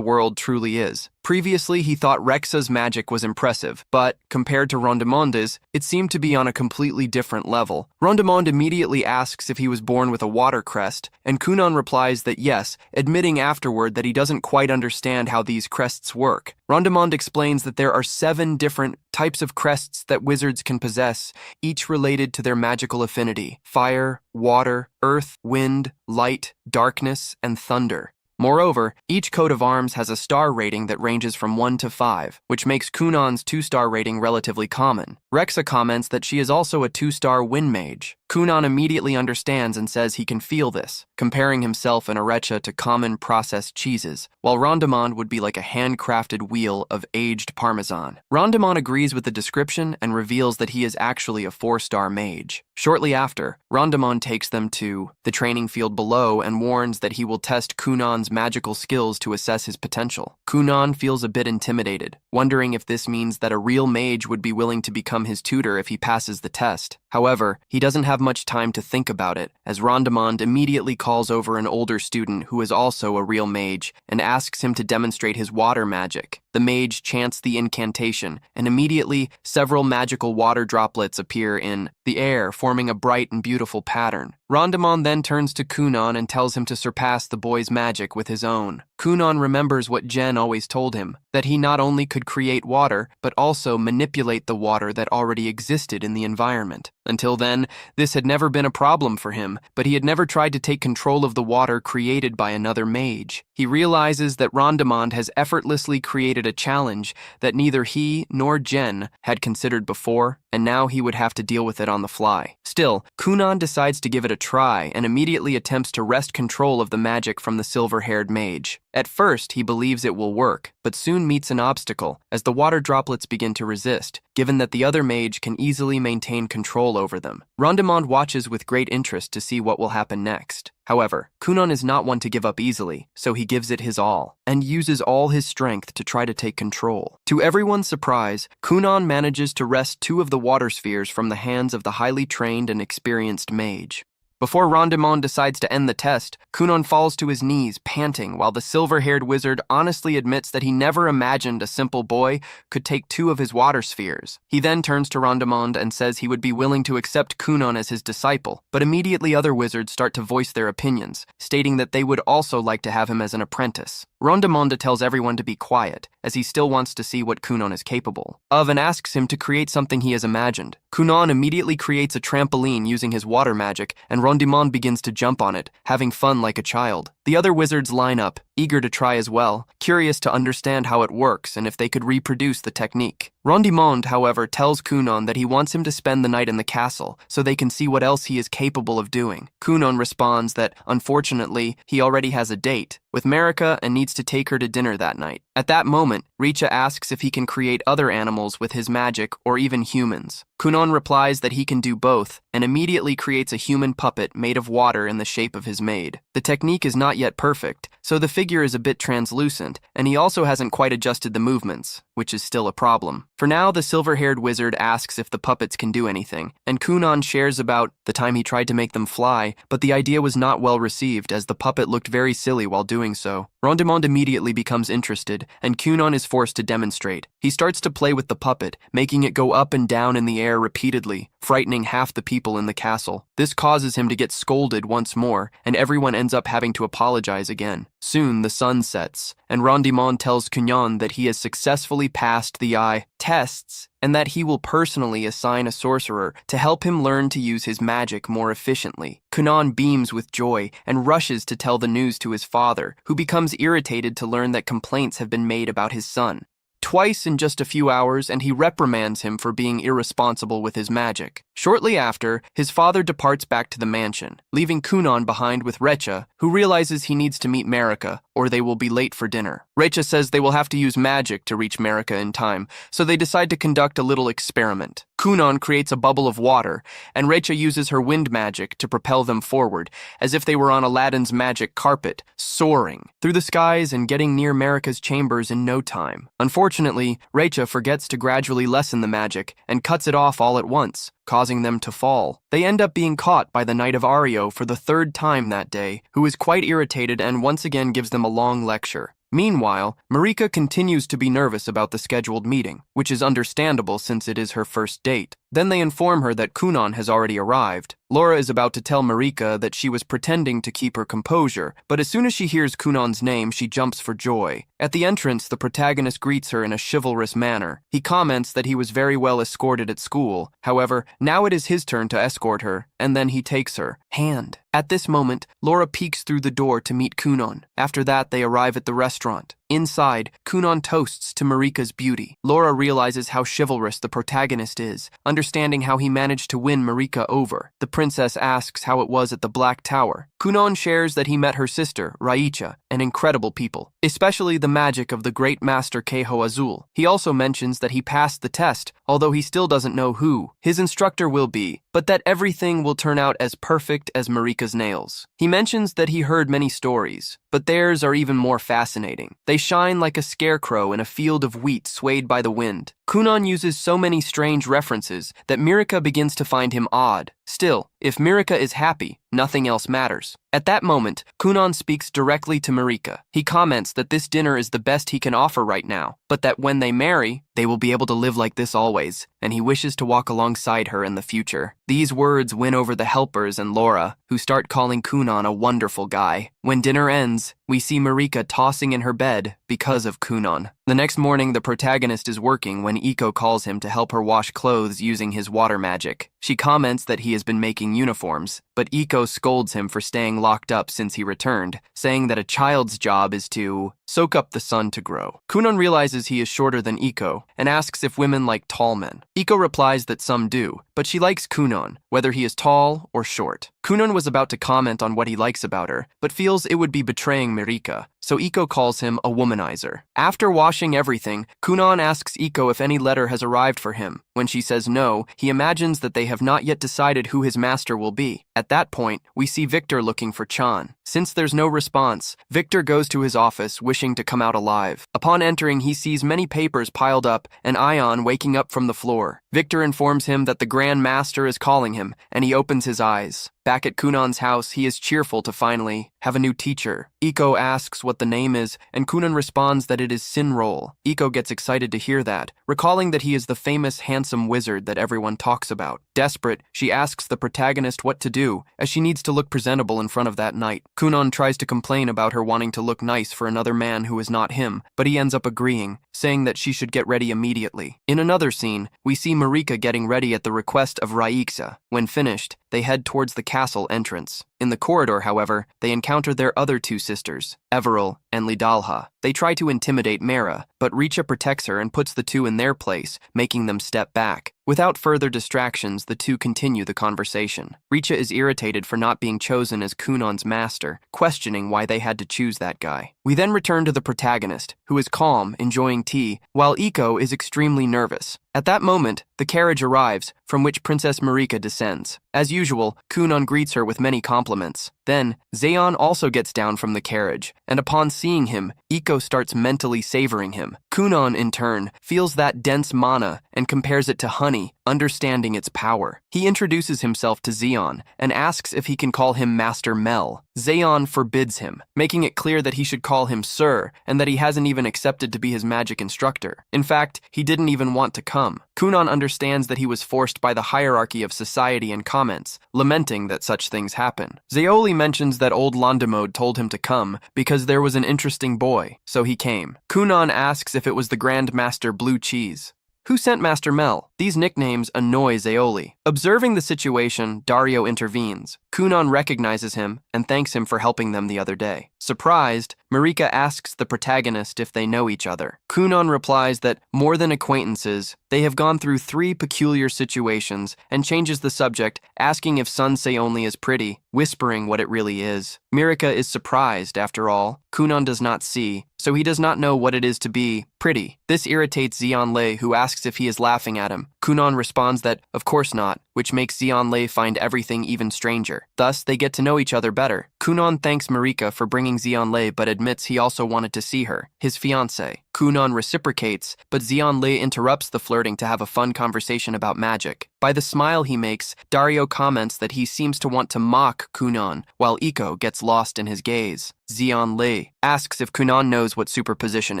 world truly is. Previously, he thought Rexa's magic was impressive, but, compared to Rondemond's, it seemed to be on a completely different level. Rondemond immediately asks if he was born with a water crest, and Kunon replies that yes, admitting afterward that he doesn't quite understand how these crests work. Rondemond explains that there are 7 different types of crests that wizards can possess, each related to their magical affinity: fire, water, earth, wind, light, darkness, and thunder. Moreover, each coat of arms has a star rating that ranges from 1 to 5, which makes Kunon's 2-star rating relatively common. Rexa comments that she is also a 2-star wind mage. Kunon immediately understands and says he can feel this, comparing himself and Arecha to common processed cheeses, while Rondemond would be like a handcrafted wheel of aged parmesan. Rondemond agrees with the description and reveals that he is actually a 4-star mage. Shortly after, Rondemond takes them to the training field below and warns that he will test Kunon's magical skills to assess his potential. Kunon feels a bit intimidated, wondering if this means that a real mage would be willing to become his tutor if he passes the test. However, he doesn't have much time to think about it, as Rondimond immediately calls over an older student who is also a real mage and asks him to demonstrate his water magic. The mage chants the incantation, and immediately several magical water droplets appear in the air, forming a bright and beautiful pattern. Rondimond then turns to Kunon and tells him to surpass the boy's magic with his own. Kunon remembers what Jen always told him, that he not only could create water, but also manipulate the water that already existed in the environment. Until then, this had never been a problem for him, but he had never tried to take control of the water created by another mage. He realizes that Rondimond has effortlessly created a challenge that neither he nor Jen had considered before, and now he would have to deal with it on the fly. Still, Kunon decides to give it a try and immediately attempts to wrest control of the magic from the silver-haired mage. At first, he believes it will work, but soon meets an obstacle as the water droplets begin to resist, given that the other mage can easily maintain control over them. Rondimond watches with great interest to see what will happen next. However, Kunon is not one to give up easily, so he gives it his all, and uses all his strength to try to take control. To everyone's surprise, Kunon manages to wrest 2 of the water spheres from the hands of the highly trained and experienced mage. Before Rondimond decides to end the test, Kunon falls to his knees, panting, while the silver-haired wizard honestly admits that he never imagined a simple boy could take 2 of his water spheres. He then turns to Rondimond and says he would be willing to accept Kunon as his disciple, but immediately other wizards start to voice their opinions, stating that they would also like to have him as an apprentice. Rondimond tells everyone to be quiet, as he still wants to see what Kunon is capable of and asks him to create something he has imagined. Kunon immediately creates a trampoline using his water magic, and Rondimond begins to jump on it, having fun like a child. The other wizards line up, eager to try as well, curious to understand how it works and if they could reproduce the technique. Rondimond, however, tells Kunon that he wants him to spend the night in the castle so they can see what else he is capable of doing. Kunon responds that, unfortunately, he already has a date with Marika and needs to take her to dinner that night. At that moment, Richa asks if he can create other animals with his magic or even humans. Kunon replies that he can do both and immediately creates a human puppet made of water in the shape of his maid. The technique is not yet perfect, so the figure is a bit translucent, and he also hasn't quite adjusted the movements, which is still a problem. For now, the silver-haired wizard asks if the puppets can do anything, and Kunon shares about the time he tried to make them fly, but the idea was not well received as the puppet looked very silly while doing so. Rondimond immediately becomes interested, and Kunon is forced to demonstrate. He starts to play with the puppet, making it go up and down in the air repeatedly, frightening half the people in the castle. This causes him to get scolded once more, and everyone ends up having to apologize again. Soon the sun sets, and Rondimond tells Kunon that he has successfully passed the tests, and that he will personally assign a sorcerer to help him learn to use his magic more efficiently. Kunon beams with joy and rushes to tell the news to his father, who becomes irritated to learn that complaints have been made about his son. Twice in just a few hours, and he reprimands him for being irresponsible with his magic. Shortly after, his father departs back to the mansion, leaving Kunon behind with Recha, who realizes he needs to meet Marika, or they will be late for dinner. Recha says they will have to use magic to reach Marika in time, so they decide to conduct a little experiment. Kunon creates a bubble of water, and Recha uses her wind magic to propel them forward, as if they were on Aladdin's magic carpet, soaring through the skies and getting near Marika's chambers in no time. Unfortunately, Recha forgets to gradually lessen the magic and cuts it off all at once, causing them to fall. They end up being caught by the Knight of Ario for the 3rd time that day, who is quite irritated and once again gives them a long lecture. Meanwhile, Marika continues to be nervous about the scheduled meeting, which is understandable since it is her first date. Then they inform her that Kunon has already arrived. Laura is about to tell Marika that she was pretending to keep her composure, but as soon as she hears Kunon's name, she jumps for joy. At the entrance, the protagonist greets her in a chivalrous manner. He comments that he was very well escorted at school. However, now it is his turn to escort her, and then he takes her hand. At this moment, Laura peeks through the door to meet Kunon. After that, they arrive at the restaurant. Inside, Kunon toasts to Marika's beauty. Laura realizes how chivalrous the protagonist is, understanding how he managed to win Marika over. The princess asks how it was at the Black Tower. Kunon shares that he met her sister, Raicha, an incredible people, especially the magic of the great master Keho Azul. He also mentions that he passed the test, although he still doesn't know who his instructor will be, but that everything will turn out as perfect as Marika's nails. He mentions that he heard many stories, but theirs are even more fascinating. They shine like a scarecrow in a field of wheat swayed by the wind. Kunon uses so many strange references that Mirika begins to find him odd. Still, if Mirika is happy, nothing else matters. At that moment, Kunon speaks directly to Mirika. He comments that this dinner is the best he can offer right now, but that when they marry, they will be able to live like this always, and he wishes to walk alongside her in the future. These words win over the helpers and Laura, who start calling Kunon a wonderful guy. When dinner ends, we see Mirika tossing in her bed because of Kunon. The next morning, the protagonist is working when Iko calls him to help her wash clothes using his water magic. She comments that he has been making uniforms, but Iko scolds him for staying locked up since he returned, saying that a child's job is to soak up the sun to grow. Kunon realizes he is shorter than Iko and asks if women like tall men. Iko replies that some do, but she likes Kunon, whether he is tall or short. Kunon was about to comment on what he likes about her, but feels it would be betraying Mirika, so Iko calls him a womanizer. After washing everything, Kunon asks Iko if any letter has arrived for him. When she says no, he imagines that they have not yet decided who his master will be. At that point, we see Victor looking for Chan. Since there's no response, Victor goes to his office, wishing to come out alive. Upon entering, he sees many papers piled up and Ion waking up from the floor. Victor informs him that the Grand Master is calling him, and he opens his eyes. Back at Kunon's house, he is cheerful to finally have a new teacher. Iko asks what the name is, and Kunon responds that it is Sinroll. Iko gets excited to hear that, recalling that he is the famous handsome wizard that everyone talks about. Desperate, she asks the protagonist what to do, as she needs to look presentable in front of that knight. Kunon tries to complain about her wanting to look nice for another man who is not him, but he ends up agreeing, saying that she should get ready immediately. In another scene, we see Marika getting ready at the request of Raixa. When finished, they head towards the castle entrance. In the corridor, however, they encounter their other two sisters, Everil and Lidalha. They try to intimidate Mera, but Richa protects her and puts the two in their place, making them step back. Without further distractions, the two continue the conversation. Richa is irritated for not being chosen as Kunon's master, questioning why they had to choose that guy. We then return to the protagonist, who is calm, enjoying tea, while Iko is extremely nervous. At that moment, the carriage arrives, from which Princess Marika descends. As usual, Kunon greets her with many compliments. Then, Zeon also gets down from the carriage, and upon seeing him, Iko starts mentally savoring him. Kunon, in turn, feels that dense mana and compares it to honey, understanding its power. He introduces himself to Zeon and asks if he can call him Master Mel. Zeon forbids him, making it clear that he should call him Sir and that he hasn't even accepted to be his magic instructor. In fact, he didn't even want to come. Kunon understands that he was forced by the hierarchy of society and comments, lamenting that such things happen. Zeoli mentions that old Londimode told him to come because there was an interesting boy, so he came. Kunon asks if it was the Grand Master Blue Cheese. Who sent Master Mel? These nicknames annoy Zeoli. Observing the situation, Dario intervenes. Kunon recognizes him and thanks him for helping them the other day. Surprised, Marika asks the protagonist if they know each other. Kunon replies that, more than acquaintances, they have gone through 3 peculiar situations and changes the subject, asking if Sunsei only is pretty, whispering what it really is. Marika is surprised, after all. Kunon does not see, so he does not know what it is to be pretty. This irritates Zeonlei, who asks if he is laughing at him. Kunon responds that, of course not, which makes Zeonlei find everything even stranger. Thus, they get to know each other better. Kunon thanks Marika for bringing Zeonlei but admits he also wanted to see her, his fiancée. Kunon reciprocates, but Zeonlei interrupts the flirting to have a fun conversation about magic. By the smile he makes, Dario comments that he seems to want to mock Kunon, while Iko gets lost in his gaze. Zeonlei asks if Kunon knows what superposition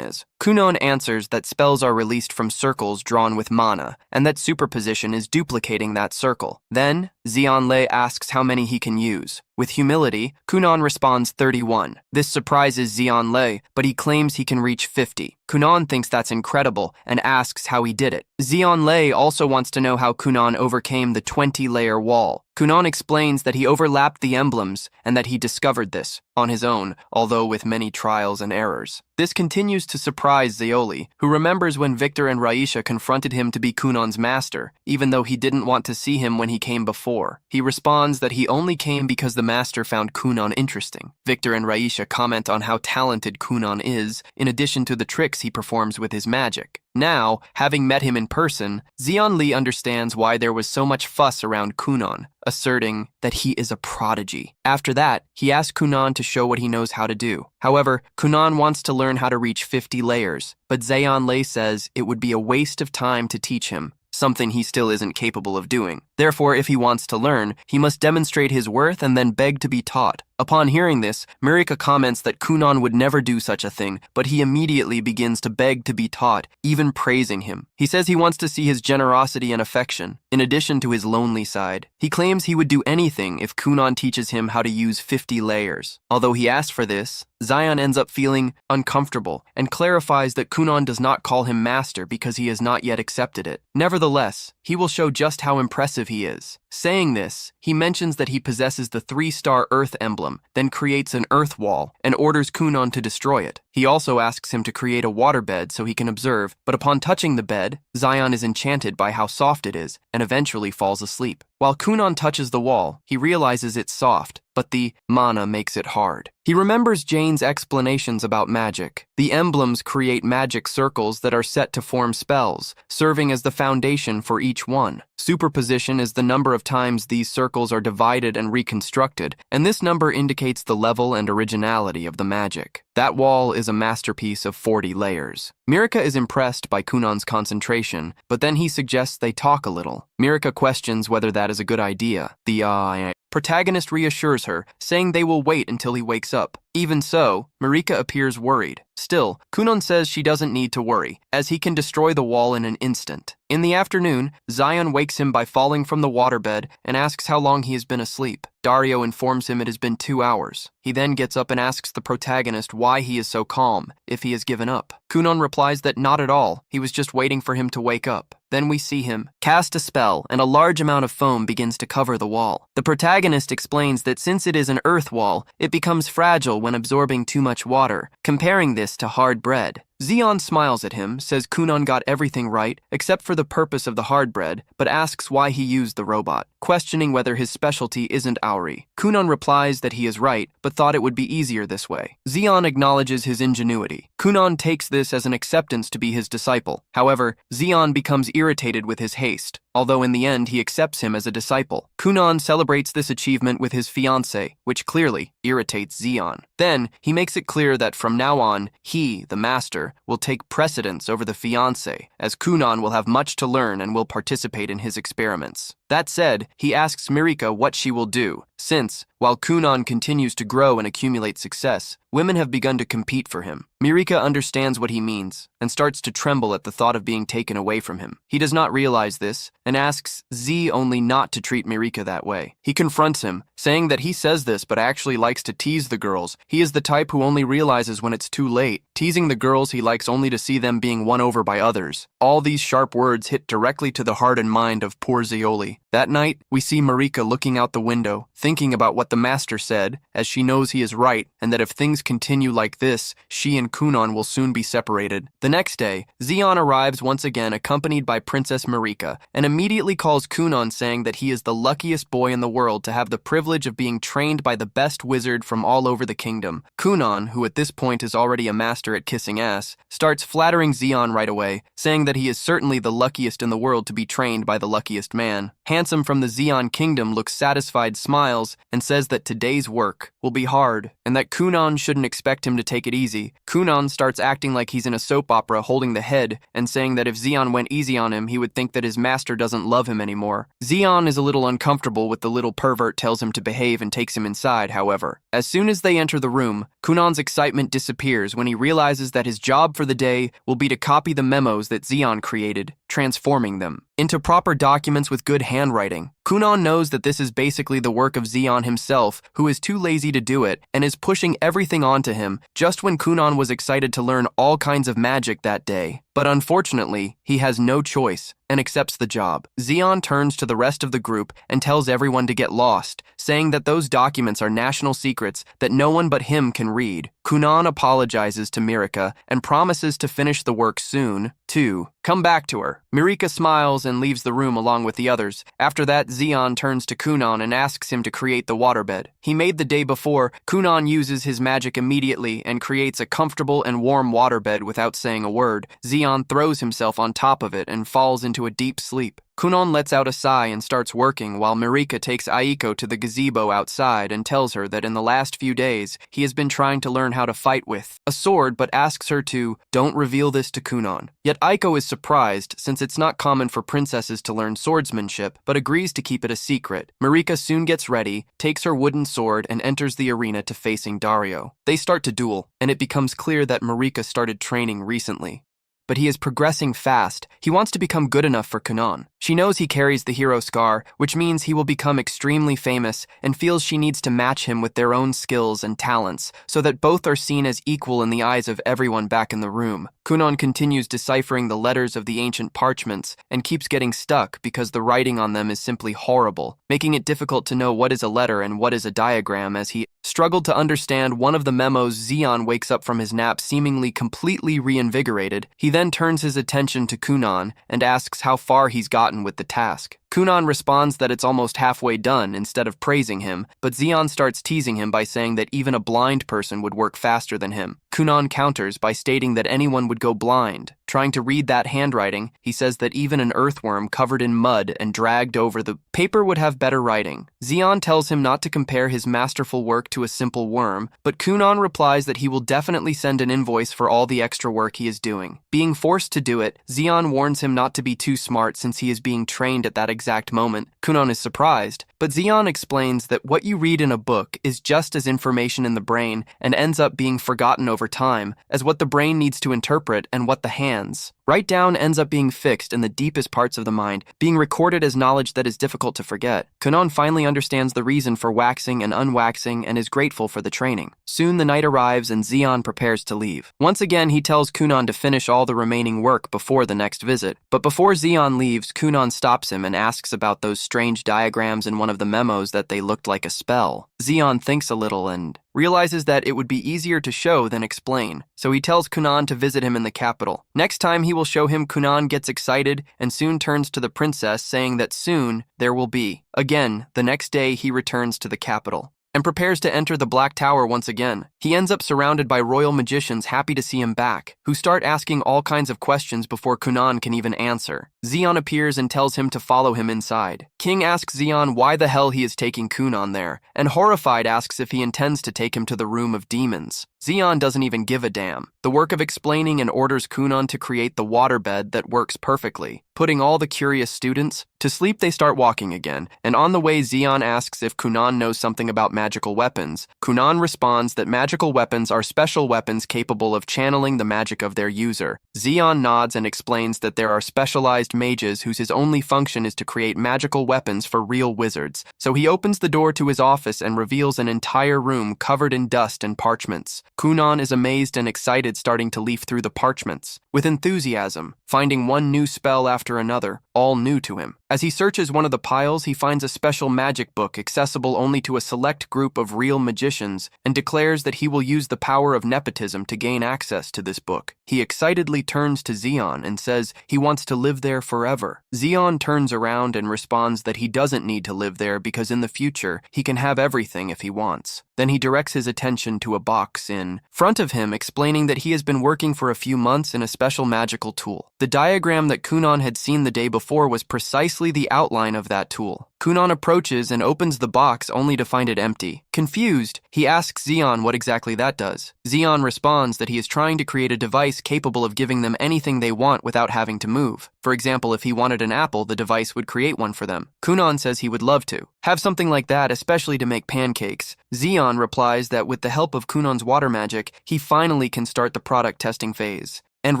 is. Kunon answers that spells are released from circles drawn with mana, and that superposition is duplicating that circle. Then, Zeonlei asks how many he can use. With humility, Kunon responds 31. This surprises Zeonlei, but he claims he can reach 50. Kunon thinks that's incredible and asks how he did it. Zeonlei also wants to know how Kunon overcame the 20-layer wall. Kunon explains that he overlapped the emblems and that he discovered this on his own, although with many trials and errors. This continues to surprise Zeoli, who remembers when Victor and Raisha confronted him to be Kunon's master, even though he didn't want to see him when he came before. He responds that he only came because the master found Kunon interesting. Victor and Raisha comment on how talented Kunon is, in addition to the tricks he performs with his magic. Now, having met him in person, Zeonlei understands why there was so much fuss around Kunon. asserting that he is a prodigy. After that, he asks Kunon to show what he knows how to do. However, Kunon wants to learn how to reach 50 layers, but Zeon Lei says it would be a waste of time to teach him, something he still isn't capable of doing. Therefore, if he wants to learn, he must demonstrate his worth and then beg to be taught. Upon hearing this, Marika comments that Kunon would never do such a thing, but he immediately begins to beg to be taught, even praising him. He says he wants to see his generosity and affection, in addition to his lonely side. He claims he would do anything if Kunon teaches him how to use 50 layers. Although he asked for this, Zeon ends up feeling uncomfortable and clarifies that Kunon does not call him master because he has not yet accepted it. Nevertheless, he will show just how impressive he is. Saying this, he mentions that he possesses the 3-star Earth emblem, then creates an Earth wall and orders Kunon to destroy it. He also asks him to create a waterbed so he can observe, but upon touching the bed, Zeon is enchanted by how soft it is and eventually falls asleep. While Kunon touches the wall, he realizes it's soft, but the mana makes it hard. He remembers Jane's explanations about magic. The emblems create magic circles that are set to form spells, serving as the foundation for each one. Superposition is the number of times these circles are divided and reconstructed, and this number indicates the level and originality of the magic. That wall is a masterpiece of 40 layers. Mirika is impressed by Kunon's concentration, but then he suggests they talk a little. Mirika questions whether that is a good idea. The protagonist reassures her, saying they will wait until he wakes up. Even so, Marika appears worried. Still, Kunon says she doesn't need to worry, as he can destroy the wall in an instant. In the afternoon, Zeon wakes him by falling from the waterbed and asks how long he has been asleep. Dario informs him it has been 2 hours. He then gets up and asks the protagonist why he is so calm, if he has given up. Kunon replies that not at all, he was just waiting for him to wake up. Then we see him cast a spell, and a large amount of foam begins to cover the wall. The protagonist explains that since it is an earth wall, it becomes fragile when absorbing too much water, comparing this to hard bread. Zeon smiles at him, says Kunon got everything right, except for the purpose of the hard bread, but asks why he used the robot, questioning whether his specialty isn't Auri. Kunon replies that he is right, but thought it would be easier this way. Zeon acknowledges his ingenuity. Kunon takes this as an acceptance to be his disciple. However, Zeon becomes irritated with his haste, although in the end he accepts him as a disciple. Kunon celebrates this achievement with his fiancée, which clearly irritates Zeon. Then, he makes it clear that from now on, he, the master, will take precedence over the fiancé, as Kunon will have much to learn and will participate in his experiments. That said, he asks Marika what she will do, since, while Kunon continues to grow and accumulate success, women have begun to compete for him. Marika understands what he means, and starts to tremble at the thought of being taken away from him. He does not realize this, and asks Z only not to treat Marika that way. He confronts him, saying that he says this but actually likes to tease the girls. He is the type who only realizes when it's too late, teasing the girls he likes only to see them being won over by others. All these sharp words hit directly to the heart and mind of poor Zeoli. That night, we see Marika looking out the window, thinking about what the master said, as she knows he is right, and that if things continue like this, she and Kunon will soon be separated. The next day, Zeon arrives once again accompanied by Princess Marika, and immediately calls Kunon, saying that he is the luckiest boy in the world to have the privilege of being trained by the best wizard from all over the kingdom. Kunon, who at this point is already a master at kissing ass, starts flattering Zeon right away, saying that he is certainly the luckiest in the world to be trained by the luckiest man. Handsome from the Zeon kingdom looks satisfied, smiles, and says that today's work will be hard, and that Kunon shouldn't expect him to take it easy. Kunon starts acting like he's in a soap opera holding the head, and saying that if Zeon went easy on him, he would think that his master doesn't love him anymore. Zeon is a little uncomfortable with the little pervert tells him to behave and takes him inside, however. As soon as they enter the room, Kunon's excitement disappears when he realizes that his job for the day will be to copy the memos that Zeon created, transforming them into proper documents with good handwriting. Kunon knows that this is basically the work of Zeon himself, who is too lazy to do it, and is pushing everything onto him, just when Kunon was excited to learn all kinds of magic that day. But unfortunately, he has no choice, and accepts the job. Zeon turns to the rest of the group and tells everyone to get lost, saying that those documents are national secrets that no one but him can read. Kunon apologizes to Marika and promises to finish the work soon, to come back to her. Marika smiles and leaves the room along with the others. After that, Zeon turns to Kunon and asks him to create the waterbed. He made the day before. Kunon uses his magic immediately and creates a comfortable and warm waterbed without saying a word. Zeon Zeon throws himself on top of it and falls into a deep sleep. Kunon lets out a sigh and starts working while Marika takes Aiko to the gazebo outside and tells her that in the last few days, he has been trying to learn how to fight with a sword but asks her to don't reveal this to Kunon. Yet Aiko is surprised since it's not common for princesses to learn swordsmanship but agrees to keep it a secret. Marika soon gets ready, takes her wooden sword and enters the arena to facing Dario. They start to duel and it becomes clear that Marika started training recently. But he is progressing fast. He wants to become good enough for Kunon. She knows he carries the hero scar, which means he will become extremely famous, and feels she needs to match him with their own skills and talents, so that both are seen as equal in the eyes of everyone back in the room. Kunon continues deciphering the letters of the ancient parchments, and keeps getting stuck because the writing on them is simply horrible, making it difficult to know what is a letter and what is a diagram. As he struggled to understand one of the memos, Zeon wakes up from his nap seemingly completely reinvigorated. He then turns his attention to Kunon and asks how far he's gotten with the task. Kunon responds that it's almost halfway done instead of praising him, but Zeon starts teasing him by saying that even a blind person would work faster than him. Kunon counters by stating that anyone would go blind. Trying to read that handwriting, he says that even an earthworm covered in mud and dragged over the paper would have better writing. Zeon tells him not to compare his masterful work to a simple worm, but Kunon replies that he will definitely send an invoice for all the extra work he is doing. Being forced to do it, Zeon warns him not to be too smart since he is being trained at that exact moment. Kunon is surprised, but Zeon explains that what you read in a book is just as information in the brain and ends up being forgotten over time as what the brain needs to interpret and what the hands write down ends up being fixed in the deepest parts of the mind, being recorded as knowledge that is difficult to forget. Kunon finally understands the reason for waxing and unwaxing and is grateful for the training. Soon the night arrives and Zeon prepares to leave. Once again, he tells Kunon to finish all the remaining work before the next visit. But before Zeon leaves, Kunon stops him and asks about those strange diagrams in one of the memos that they looked like a spell. Zeon thinks a little and realizes that it would be easier to show than explain, so he tells Kunon to visit him in the capital. Next time he will show him, Kunon gets excited and soon turns to the princess saying that soon there will be. Again, the next day he returns to the capital and prepares to enter the Black Tower once again. He ends up surrounded by royal magicians happy to see him back, who start asking all kinds of questions before Kunon can even answer. Zeon appears and tells him to follow him inside. King asks Zeon why the hell he is taking Kunon there, and horrified asks if he intends to take him to the room of demons. Zeon doesn't even give a damn. The work of explaining and orders Kunon to create the waterbed that works perfectly. Putting all the curious students to sleep, they start walking again, and on the way Zeon asks if Kunon knows something about magical weapons. Kunon responds that magical weapons are special weapons capable of channeling the magic of their user. Zeon nods and explains that there are specialized mages whose only function is to create magical weapons for real wizards. So he opens the door to his office and reveals an entire room covered in dust and parchments. Kunon is amazed and excited, starting to leaf through the parchments with enthusiasm, finding one new spell after another, all new to him. As he searches one of the piles, he finds a special magic book accessible only to a select group of real magicians and declares that he will use the power of nepotism to gain access to this book. He excitedly turns to Zeon and says he wants to live there forever. Zeon turns around and responds that he doesn't need to live there because in the future he can have everything if he wants. Then he directs his attention to a box in front of him, explaining that he has been working for a few months in a special magical tool. The diagram that Kunon had seen the day before was precisely the outline of that tool. Kunon approaches and opens the box only to find it empty. Confused, he asks Zeon what exactly that does. Zeon responds that he is trying to create a device capable of giving them anything they want without having to move. For example, if he wanted an apple, the device would create one for them. Kunon says he would love to have something like that, especially to make pancakes. Zeon replies that with the help of Kunon's water magic, he finally can start the product testing phase and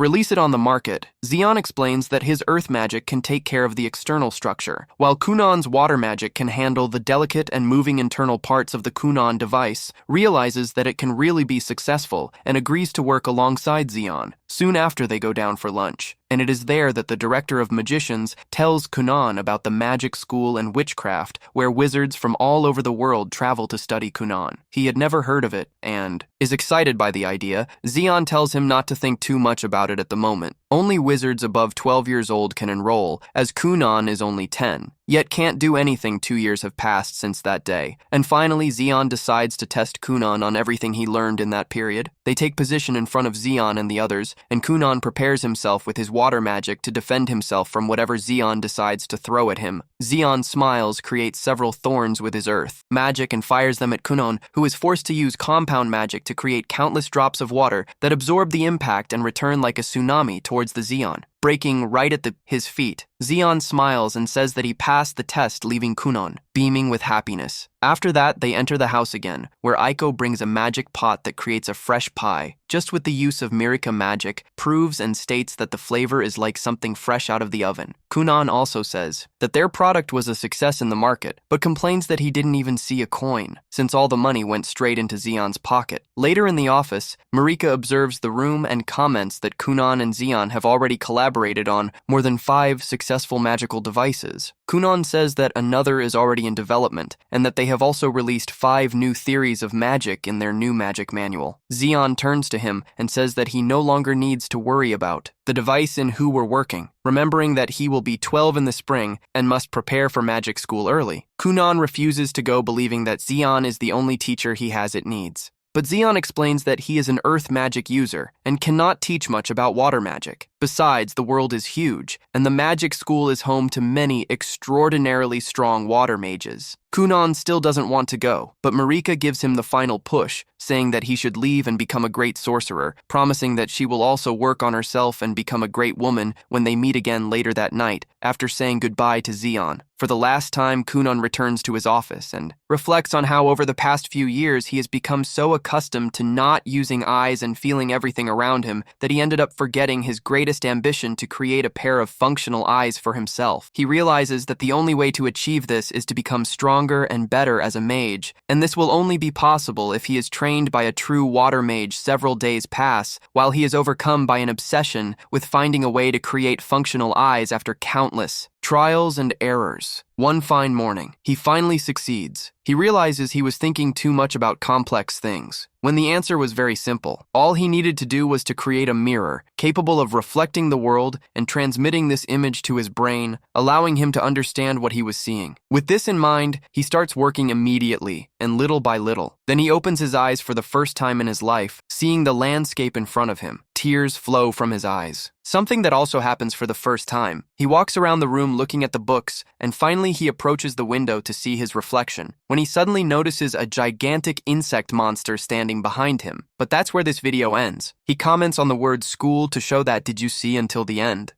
release it on the market. Zeon explains that his earth magic can take care of the external structure, while Kunon's water magic can handle the delicate and moving internal parts of the Kunon device, realizes that it can really be successful, and agrees to work alongside Zeon. Soon after, they go down for lunch. and it is there that the director of magicians tells Kunon about the magic school and witchcraft where wizards from all over the world travel to study Kunon. He had never heard of it and is excited by the idea. Xion tells him not to think too much about it at the moment. Only wizards above 12 years old can enroll, as Kunon is only 10. Yet can't do anything. 2 years have passed since that day. And finally, Xion decides to test Kunon on everything he learned in that period. They take position in front of Xion and the others, and Kunon prepares himself with his water magic to defend himself from whatever Xion decides to throw at him. Xion smiles, creates several thorns with his earth magic, and fires them at Kunon, who is forced to use compound magic to create countless drops of water that absorb the impact and return like a tsunami towards the Xion, breaking right at his feet. Xion smiles and says that he passed the test, leaving Kunon beaming with happiness. After that, they enter the house again, where Aiko brings a magic pot that creates a fresh pie, just with the use of Miraca magic, proves and states that the flavor is like something fresh out of the oven. Kunon also says that their product was a success in the market, but complains that he didn't even see a coin, since all the money went straight into Xion's pocket. Later in the office, Marika observes the room and comments that Kunon and Xion have already collaborated on more than 5 successful magical devices. Kunon says that another is already in development, and that they have also released 5 new theories of magic in their new magic manual. Xion turns to him and says that he no longer needs to worry about the device in who we're working, remembering that he will be 12 in the spring and must prepare for magic school early. Kunon refuses to go, believing that Xion is the only teacher he has it needs. But Xion explains that he is an earth magic user and cannot teach much about water magic. Besides, the world is huge, and the magic school is home to many extraordinarily strong water mages. Kunon still doesn't want to go, but Marika gives him the final push, saying that he should leave and become a great sorcerer, promising that she will also work on herself and become a great woman when they meet again later that night, after saying goodbye to Xion. For the last time, Kunon returns to his office and reflects on how over the past few years he has become so accustomed to not using eyes and feeling everything around him that he ended up forgetting his greatest ambition to create a pair of functional eyes for himself. He realizes that the only way to achieve this is to become stronger and better as a mage, and this will only be possible if he is trained by a true water mage. Several days pass while he is overcome by an obsession with finding a way to create functional eyes after countless trials and errors. One fine morning, he finally succeeds. He realizes he was thinking too much about complex things, when the answer was very simple. All he needed to do was to create a mirror, capable of reflecting the world and transmitting this image to his brain, allowing him to understand what he was seeing. With this in mind, he starts working immediately, and little by little. Then he opens his eyes for the first time in his life, seeing the landscape in front of him. Tears flow from his eyes. Something that also happens for the first time. He walks around the room looking at the books, and finally he approaches the window to see his reflection, when he suddenly notices a gigantic insect monster standing behind him. But that's where this video ends. He comments on the word school to show that did you see until the end.